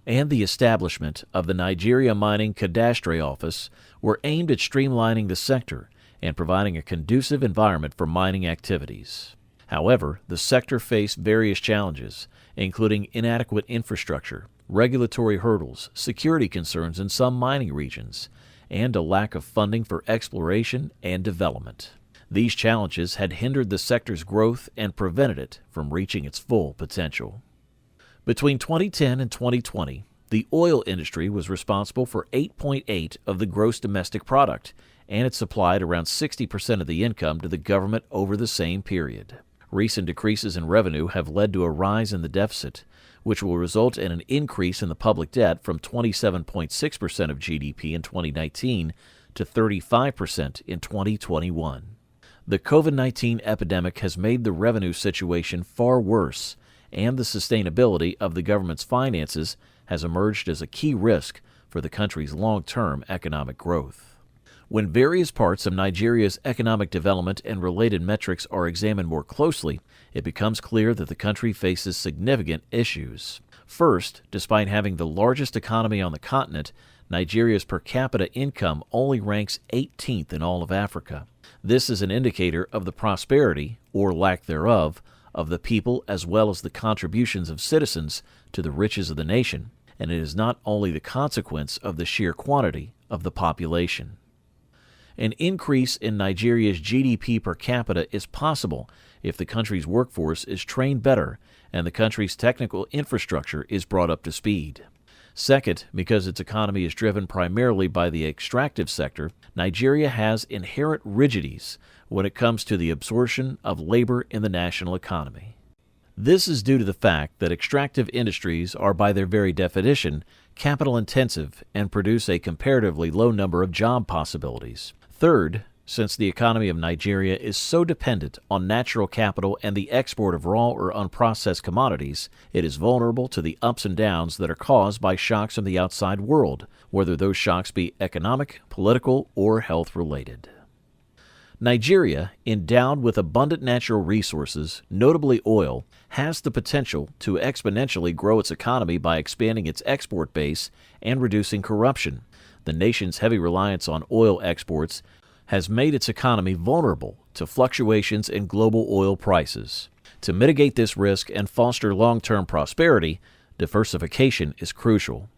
[SPEAKER 1] and the establishment of the Nigeria Mining Cadastre Office were aimed at streamlining the sector and providing a conducive environment for mining activities. However, the sector faced various challenges, including inadequate infrastructure, regulatory hurdles, security concerns in some mining regions, and a lack of funding for exploration and development. These challenges had hindered the sector's growth and prevented it from reaching its full potential. Between 2010 and 2020, the oil industry was responsible for 8.8% of the gross domestic product, and it supplied around 60% of the income to the government over the same period. Recent decreases in revenue have led to a rise in the deficit, which will result in an increase in the public debt from 27.6% of GDP in 2019 to 35% in 2021. The COVID-19 epidemic has made the revenue situation far worse, and the sustainability of the government's finances has emerged as a key risk for the country's long-term economic growth. When various parts of Nigeria's economic development and related metrics are examined more closely, it becomes clear that the country faces significant issues. First, despite having the largest economy on the continent, Nigeria's per capita income only ranks 18th in all of Africa. This is an indicator of the prosperity, or lack thereof, of the people as well as the contributions of citizens to the riches of the nation, and it is not only the consequence of the sheer quantity of the population. An increase in Nigeria's GDP per capita is possible if the country's workforce is trained better and the country's technical infrastructure is brought up to speed. Second, because its economy is driven primarily by the extractive sector, Nigeria has inherent rigidities when it comes to the absorption of labor in the national economy. This is due to the fact that extractive industries are by their very definition capital-intensive and produce a comparatively low number of job possibilities. Third, Since the economy of Nigeria is so dependent on natural capital and the export of raw or unprocessed commodities, it is vulnerable to the ups and downs that are caused by shocks from the outside world, whether those shocks be economic, political, or health-related. Nigeria, endowed with abundant natural resources, notably oil, has the potential to exponentially grow its economy by expanding its export base and reducing corruption. The nation's heavy reliance on oil exports has made its economy vulnerable to fluctuations in global oil prices. To mitigate this risk and foster long-term prosperity, diversification is crucial.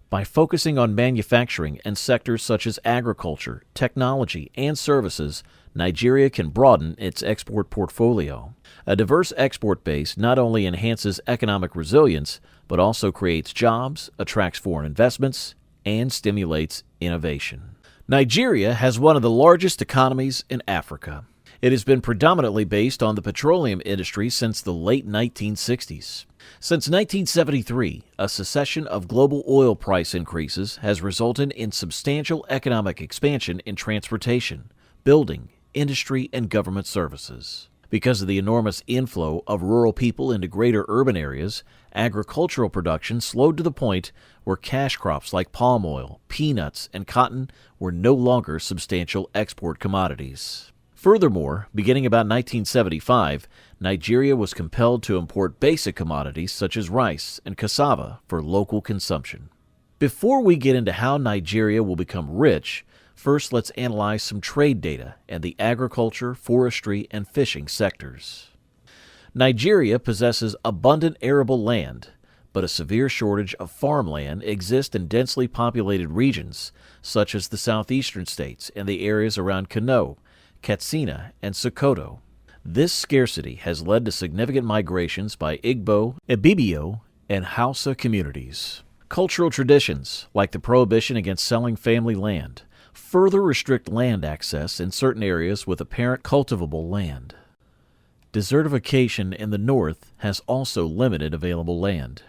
[SPEAKER 1] By focusing on manufacturing and sectors such as agriculture, technology, and services, Nigeria can broaden its export portfolio. A diverse export base not only enhances economic resilience, but also creates jobs, attracts foreign investments, and stimulates innovation. Nigeria has one of the largest economies in Africa. It has been predominantly based on the petroleum industry since the late 1960s. Since 1973, a succession of global oil price increases has resulted in substantial economic expansion in transportation, building, industry, and government services. Because of the enormous inflow of rural people into greater urban areas, agricultural production slowed to the point where cash crops like palm oil, peanuts, and cotton were no longer substantial export commodities. Furthermore, beginning about 1975, Nigeria was compelled to import basic commodities such as rice and cassava for local consumption. Before we get into how Nigeria will become rich, first let's analyze some trade data and the agriculture, forestry, and fishing sectors. Nigeria possesses abundant arable land, but a severe shortage of farmland exists in densely populated regions, such as the southeastern states and the areas around Kano, Katsina, and Sokoto. This scarcity has led to significant migrations by Igbo, Ibibio, and Hausa communities. Cultural traditions, like the prohibition against selling family land, further restrict land access in certain areas with apparent cultivable land. Desertification in the north has also limited available land.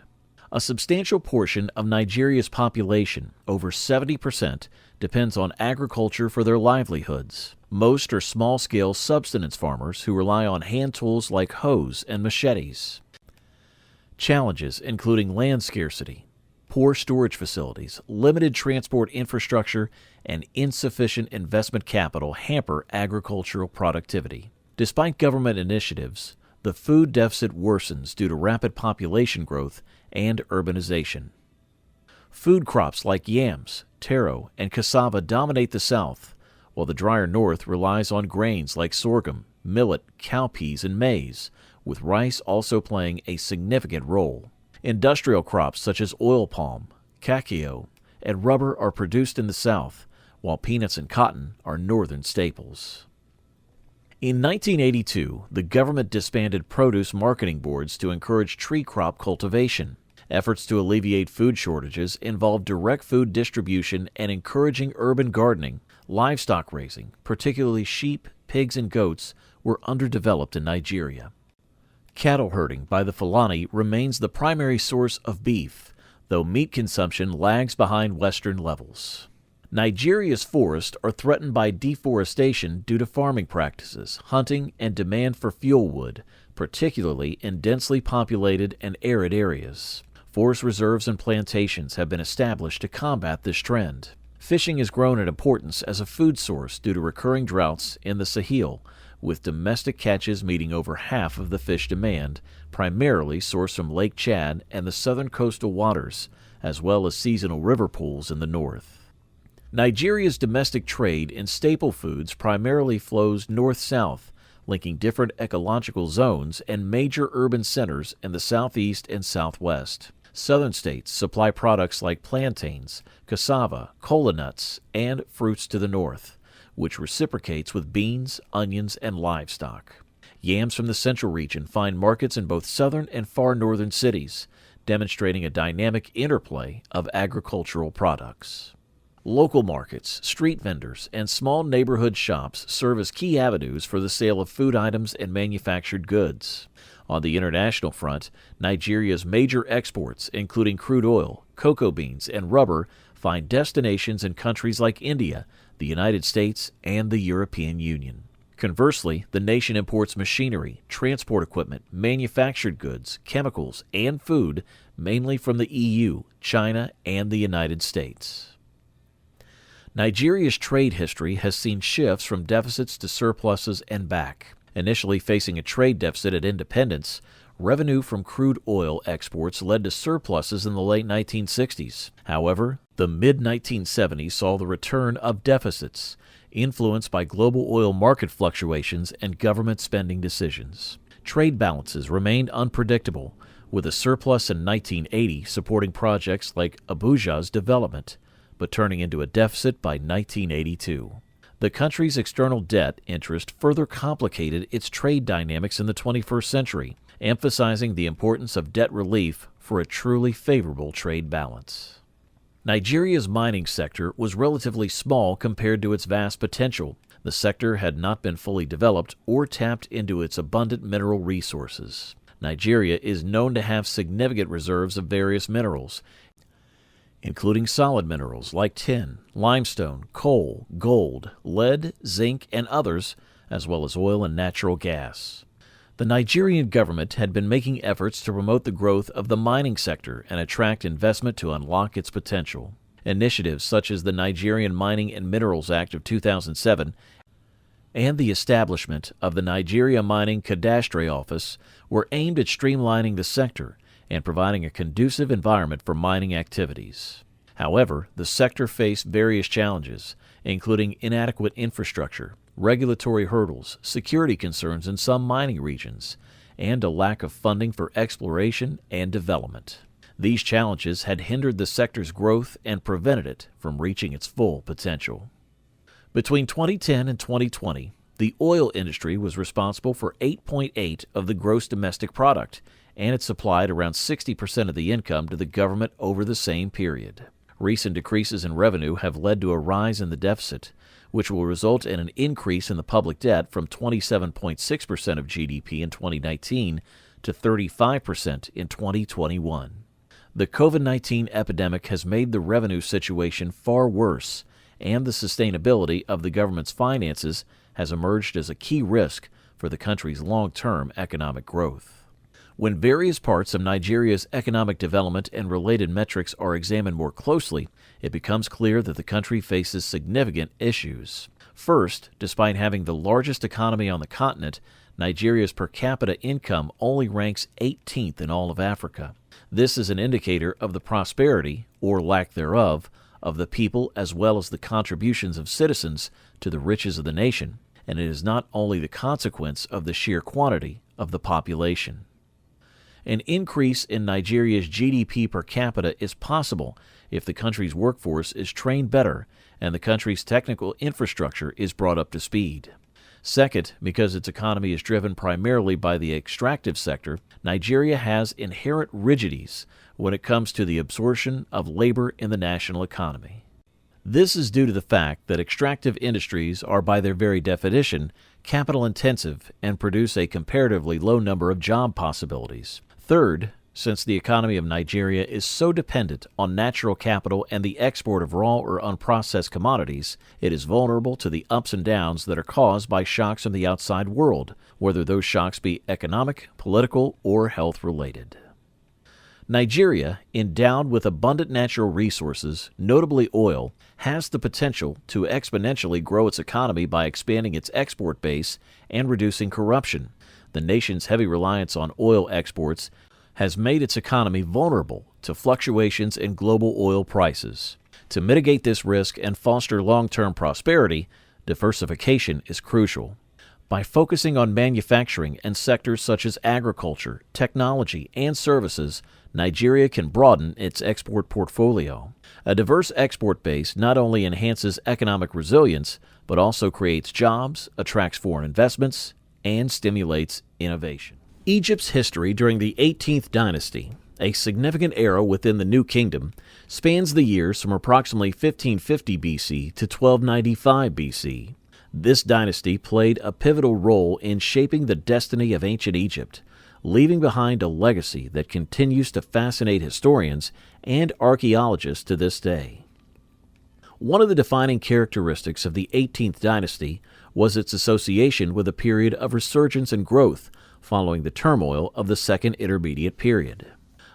[SPEAKER 1] A substantial portion of Nigeria's population, over 70%, depends on agriculture for their livelihoods. Most are small-scale subsistence farmers who rely on hand tools like hoes and machetes. Challenges including land scarcity, poor storage facilities, limited transport infrastructure, and insufficient investment capital hamper agricultural productivity. Despite government initiatives, the food deficit worsens due to rapid population growth and urbanization. Food crops like yams, taro, and cassava dominate the south, while the drier north relies on grains like sorghum, millet, cowpeas, and maize, with rice also playing a significant role. Industrial crops such as oil palm, cacao, and rubber are produced in the south, while peanuts and cotton are northern staples. In 1982, the government disbanded produce marketing boards to encourage tree crop cultivation. Efforts to alleviate food shortages involved direct food distribution and encouraging urban gardening. Livestock raising, particularly sheep, pigs, and goats, were underdeveloped in Nigeria. Cattle herding by the Fulani remains the primary source of beef, though meat consumption lags behind Western levels. Nigeria's forests are threatened by deforestation due to farming practices, hunting, and demand for fuel wood, particularly in densely populated and arid areas. Forest reserves and plantations have been established to combat this trend. Fishing has grown in importance as a food source due to recurring droughts in the Sahel, with domestic catches meeting over half of the fish demand, primarily sourced from Lake Chad and the southern coastal waters, as well as seasonal river pools in the north. Nigeria's domestic trade in staple foods primarily flows north-south, linking different ecological zones and major urban centers in the southeast and southwest. Southern states supply products like plantains, cassava, kola nuts, and fruits to the north, which reciprocates with beans, onions, and livestock. Yams from the central region find markets in both southern and far northern cities, demonstrating a dynamic interplay of agricultural products. Local markets, street vendors, and small neighborhood shops serve as key avenues for the sale of food items and manufactured goods. On the international front, Nigeria's major exports, including crude oil, cocoa beans, and rubber, find destinations in countries like India, the United States, and the European Union. Conversely, the nation imports machinery, transport equipment, manufactured goods, chemicals, and food mainly from the EU, China, and the United States. Nigeria's trade history has seen shifts from deficits to surpluses and back. Initially facing a trade deficit at independence, revenue from crude oil exports led to surpluses in the late 1960s. However, the mid-1970s saw the return of deficits, influenced by global oil market fluctuations and government spending decisions. Trade balances remained unpredictable, with a surplus in 1980 supporting projects like Abuja's development, but turning into a deficit by 1982. The country's external debt interest further complicated its trade dynamics in the 21st century, emphasizing the importance of debt relief for a truly favorable trade balance. Nigeria's mining sector was relatively small compared to its vast potential. The sector had not been fully developed or tapped into its abundant mineral resources. Nigeria is known to have significant reserves of various minerals, including solid minerals like tin, limestone, coal, gold, lead, zinc, and others, as well as oil and natural gas. The Nigerian government had been making efforts to promote the growth of the mining sector and attract investment to unlock its potential. Initiatives such as the Nigerian Mining and Minerals Act of 2007 and the establishment of the Nigeria Mining Cadastre Office were aimed at streamlining the sector and providing a conducive environment for mining activities. However, the sector faced various challenges, including inadequate infrastructure, regulatory hurdles, security concerns in some mining regions, and a lack of funding for exploration and development. These challenges had hindered the sector's growth and prevented it from reaching its full potential. Between 2010 and 2020, the oil industry was responsible for 8.8% of the gross domestic product, and it supplied around 60% of the income to the government over the same period. Recent decreases in revenue have led to a rise in the deficit, which will result in an increase in the public debt from 27.6% of GDP in 2019 to 35% in 2021. The COVID-19 epidemic has made the revenue situation far worse, and the sustainability of the government's finances has emerged as a key risk for the country's long-term economic growth. When various parts of Nigeria's economic development and related metrics are examined more closely, it becomes clear that the country faces significant issues. First, despite having the largest economy on the continent, Nigeria's per capita income only ranks 18th in all of Africa. This is an indicator of the prosperity, or lack thereof, of the people as well as the contributions of citizens to the riches of the nation, and it is not only the consequence of the sheer quantity of the population. An increase in Nigeria's GDP per capita is possible if the country's workforce is trained better and the country's technical infrastructure is brought up to speed. Second, because its economy is driven primarily by the extractive sector, Nigeria has inherent rigidities when it comes to the absorption of labor in the national economy. This is due to the fact that extractive industries are by their very definition capital-intensive and produce a comparatively low number of job possibilities. Third, since the economy of Nigeria is so dependent on natural capital and the export of raw or unprocessed commodities, it is vulnerable to the ups and downs that are caused by shocks from the outside world, whether those shocks be economic, political, or health-related. Nigeria, endowed with abundant natural resources, notably oil, has the potential to exponentially grow its economy by expanding its export base and reducing corruption. The nation's heavy reliance on oil exports has made its economy vulnerable to fluctuations in global oil prices. To mitigate this risk and foster long-term prosperity, diversification is crucial. By focusing on manufacturing and sectors such as agriculture, technology, and services, Nigeria can broaden its export portfolio. A diverse export base not only enhances economic resilience, but also creates jobs, attracts foreign investments, and stimulates innovation. Egypt's history during the 18th dynasty, a significant era within the New Kingdom, spans the years from approximately 1550 BC to 1295 BC. This dynasty played a pivotal role in shaping the destiny of ancient Egypt, leaving behind a legacy that continues to fascinate historians and archaeologists to this day. One of the defining characteristics of the 18th dynasty was its association with a period of resurgence and growth following the turmoil of the Second Intermediate Period.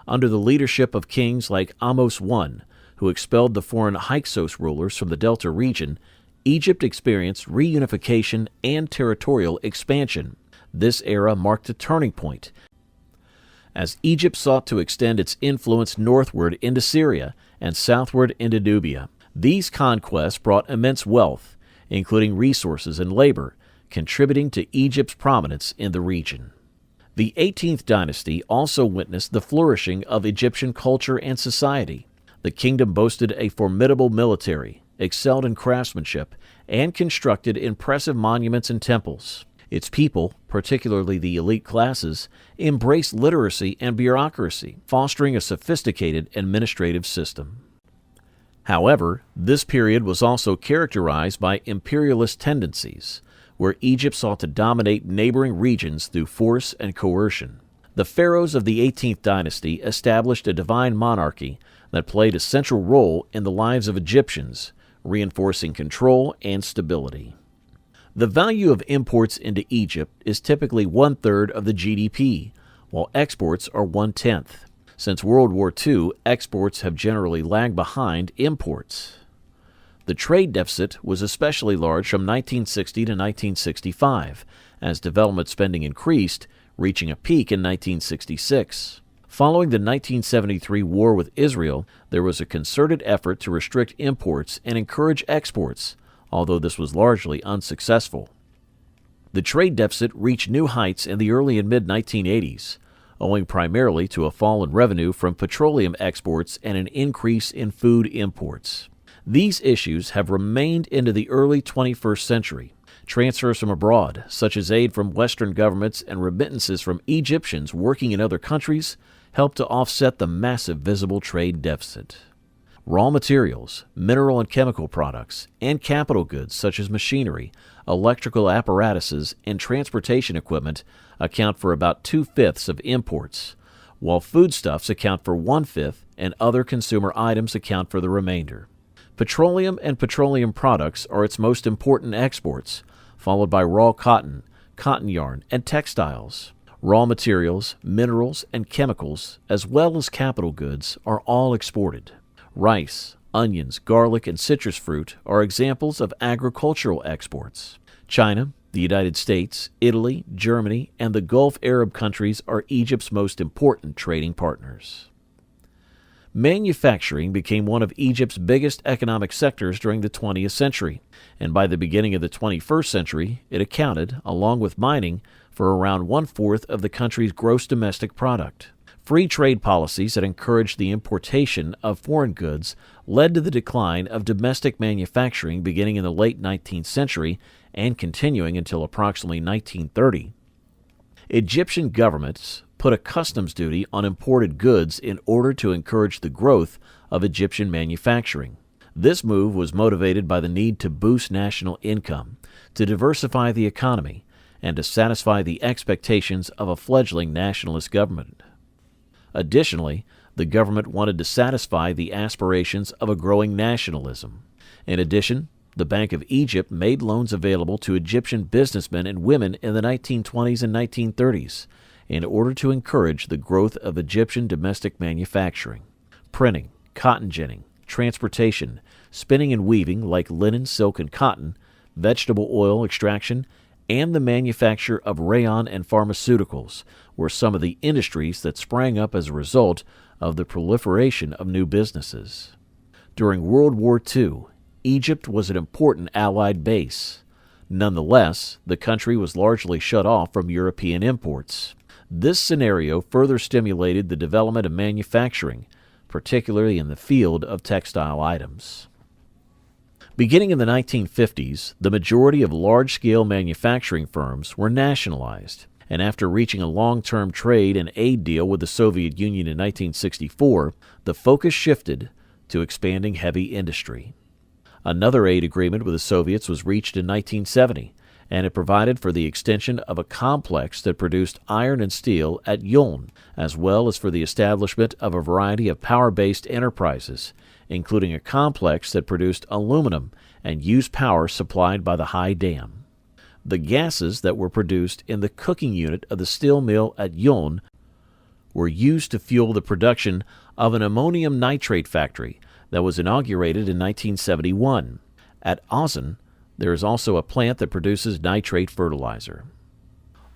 [SPEAKER 1] Under the leadership of kings like Ahmose I, who expelled the foreign Hyksos rulers from the Delta region, Egypt experienced reunification and territorial expansion. This era marked a turning point, as Egypt sought to extend its influence northward into Syria and southward into Nubia. These conquests brought immense wealth, including resources and labor, contributing to Egypt's prominence in the region. The 18th dynasty also witnessed the flourishing of Egyptian culture and society. The kingdom boasted a formidable military, excelled in craftsmanship, and constructed impressive monuments and temples. Its people, particularly the elite classes, embraced literacy and bureaucracy, fostering a sophisticated administrative system. However, this period was also characterized by imperialist tendencies, where Egypt sought to dominate neighboring regions through force and coercion. The pharaohs of the 18th dynasty established a divine monarchy that played a central role in the lives of Egyptians, reinforcing control and stability. The value of imports into Egypt is typically 1/3 of the GDP, while exports are 1/10. Since World War II, exports have generally lagged behind imports. The trade deficit was especially large from 1960 to 1965, as development spending increased, reaching a peak in 1966. Following the 1973 war with Israel, there was a concerted effort to restrict imports and encourage exports, although this was largely unsuccessful. The trade deficit reached new heights in the early and mid-1980s, owing primarily to a fall in revenue from petroleum exports and an increase in food imports. These issues have remained into the early 21st century. Transfers from abroad, such as aid from Western governments and remittances from Egyptians working in other countries, helped to offset the massive visible trade deficit. Raw materials, mineral and chemical products, and capital goods such as machinery, electrical apparatuses, and transportation equipment account for about 2/5 of imports, while foodstuffs account for 1/5 and other consumer items account for the remainder. Petroleum and petroleum products are its most important exports, followed by raw cotton, cotton yarn, and textiles. Raw materials, minerals, and chemicals, as well as capital goods, are all exported. Rice, onions, garlic, and citrus fruit are examples of agricultural exports. China, the United States, Italy, Germany, and the Gulf Arab countries are Egypt's most important trading partners. Manufacturing became one of Egypt's biggest economic sectors during the 20th century, and by the beginning of the 21st century, it accounted, along with mining, for around 1/4 of the country's gross domestic product. Free trade policies that encouraged the importation of foreign goods led to the decline of domestic manufacturing beginning in the late 19th century and continuing until approximately 1930. Egyptian governments put a customs duty on imported goods in order to encourage the growth of Egyptian manufacturing. This move was motivated by the need to boost national income, to diversify the economy, and to satisfy the expectations of a fledgling nationalist government. Additionally, the government wanted to satisfy the aspirations of a growing nationalism. In addition, the Bank of Egypt made loans available to Egyptian businessmen and women in the 1920s and 1930s in order to encourage the growth of Egyptian domestic manufacturing. Printing, cotton ginning, transportation, spinning and weaving like linen, silk, and cotton, vegetable oil extraction, and the manufacture of rayon and pharmaceuticals were some of the industries that sprang up as a result of the proliferation of new businesses. During World War II, Egypt was an important Allied base. Nonetheless, the country was largely shut off from European imports. This scenario further stimulated the development of manufacturing, particularly in the field of textile items. Beginning in the 1950s, the majority of large-scale manufacturing firms were nationalized, and after reaching a long-term trade and aid deal with the Soviet Union in 1964, the focus shifted to expanding heavy industry. Another aid agreement with the Soviets was reached in 1970, and it provided for the extension of a complex that produced iron and steel at Yuln, as well as for the establishment of a variety of power-based enterprises, including a complex that produced aluminum and used power supplied by the Hai Dam. The gases that were produced in the cooking unit of the steel mill at Yuln were used to fuel the production of an ammonium nitrate factory that was inaugurated in 1971. At Aachen, there is also a plant that produces nitrate fertilizer.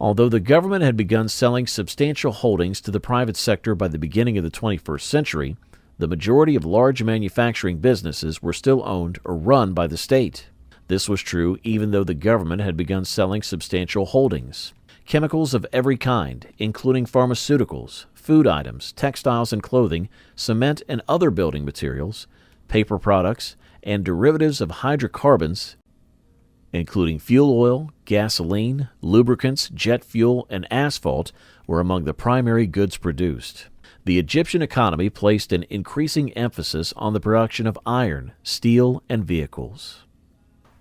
[SPEAKER 1] Although the government had begun selling substantial holdings to the private sector by the beginning of the 21st century, the majority of large manufacturing businesses were still owned or run by the state. This was true even though the government had begun selling substantial holdings. Chemicals of every kind, including pharmaceuticals, food items, textiles and clothing, cement and other building materials, paper products, and derivatives of hydrocarbons, including fuel oil, gasoline, lubricants, jet fuel, and asphalt, were among the primary goods produced. The Egyptian economy placed an increasing emphasis on the production of iron, steel, and vehicles.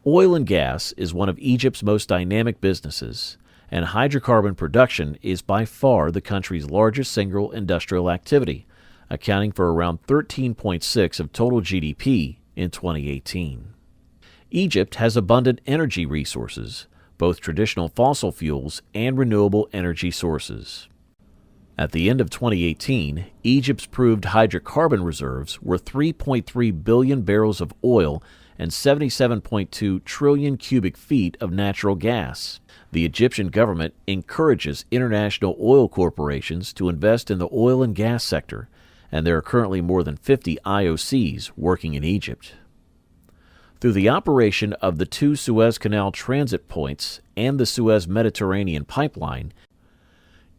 [SPEAKER 1] Oil and gas is one of Egypt's most dynamic businesses, and hydrocarbon production is by far the country's largest single industrial activity, accounting for around 13.6% of total GDP in 2018. Egypt has abundant energy resources, both traditional fossil fuels and renewable energy sources. At the end of 2018, Egypt's proved hydrocarbon reserves were 3.3 billion barrels of oil and 77.2 trillion cubic feet of natural gas. The Egyptian government encourages international oil corporations to invest in the oil and gas sector, and there are currently more than 50 IOCs working in Egypt. Through the operation of the 2 Suez Canal transit points and the Suez-Mediterranean pipeline,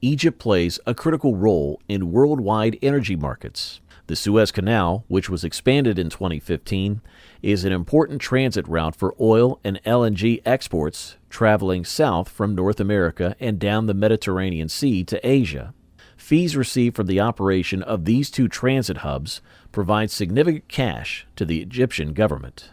[SPEAKER 1] Egypt plays a critical role in worldwide energy markets. The Suez Canal, which was expanded in 2015, is an important transit route for oil and LNG exports traveling south from North America and down the Mediterranean Sea to Asia. Fees received from the operation of these 2 transit hubs provide significant cash to the Egyptian government.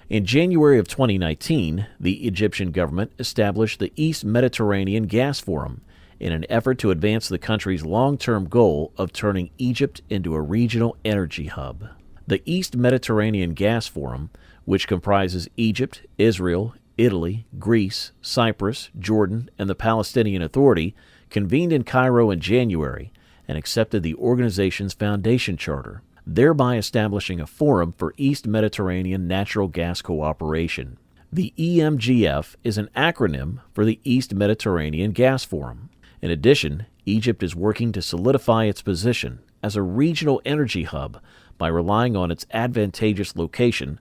[SPEAKER 1] In January of 2019, the Egyptian government established the East Mediterranean Gas Forum in an effort to advance the country's long-term goal of turning Egypt into a regional energy hub. The East Mediterranean Gas Forum, which comprises Egypt, Israel, Italy, Greece, Cyprus, Jordan, and the Palestinian Authority, convened in Cairo in January and accepted the organization's foundation charter, thereby establishing a forum for East Mediterranean natural gas cooperation. The EMGF is an acronym for the East Mediterranean Gas Forum. In addition, Egypt is working to solidify its position as a regional energy hub by relying on its advantageous location,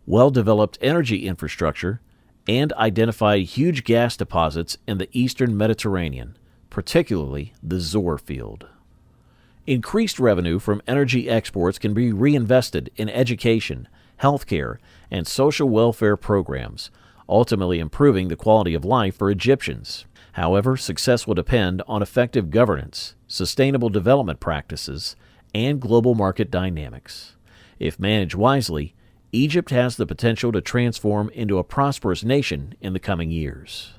[SPEAKER 1] well-developed energy infrastructure, and identified huge gas deposits in the eastern Mediterranean, particularly the Zohr field. Increased revenue from energy exports can be reinvested in education, healthcare, and social welfare programs, ultimately improving the quality of life for Egyptians. However, success will depend on effective governance, sustainable development practices, and global market dynamics. If managed wisely, Egypt has the potential to transform into a prosperous nation in the coming years.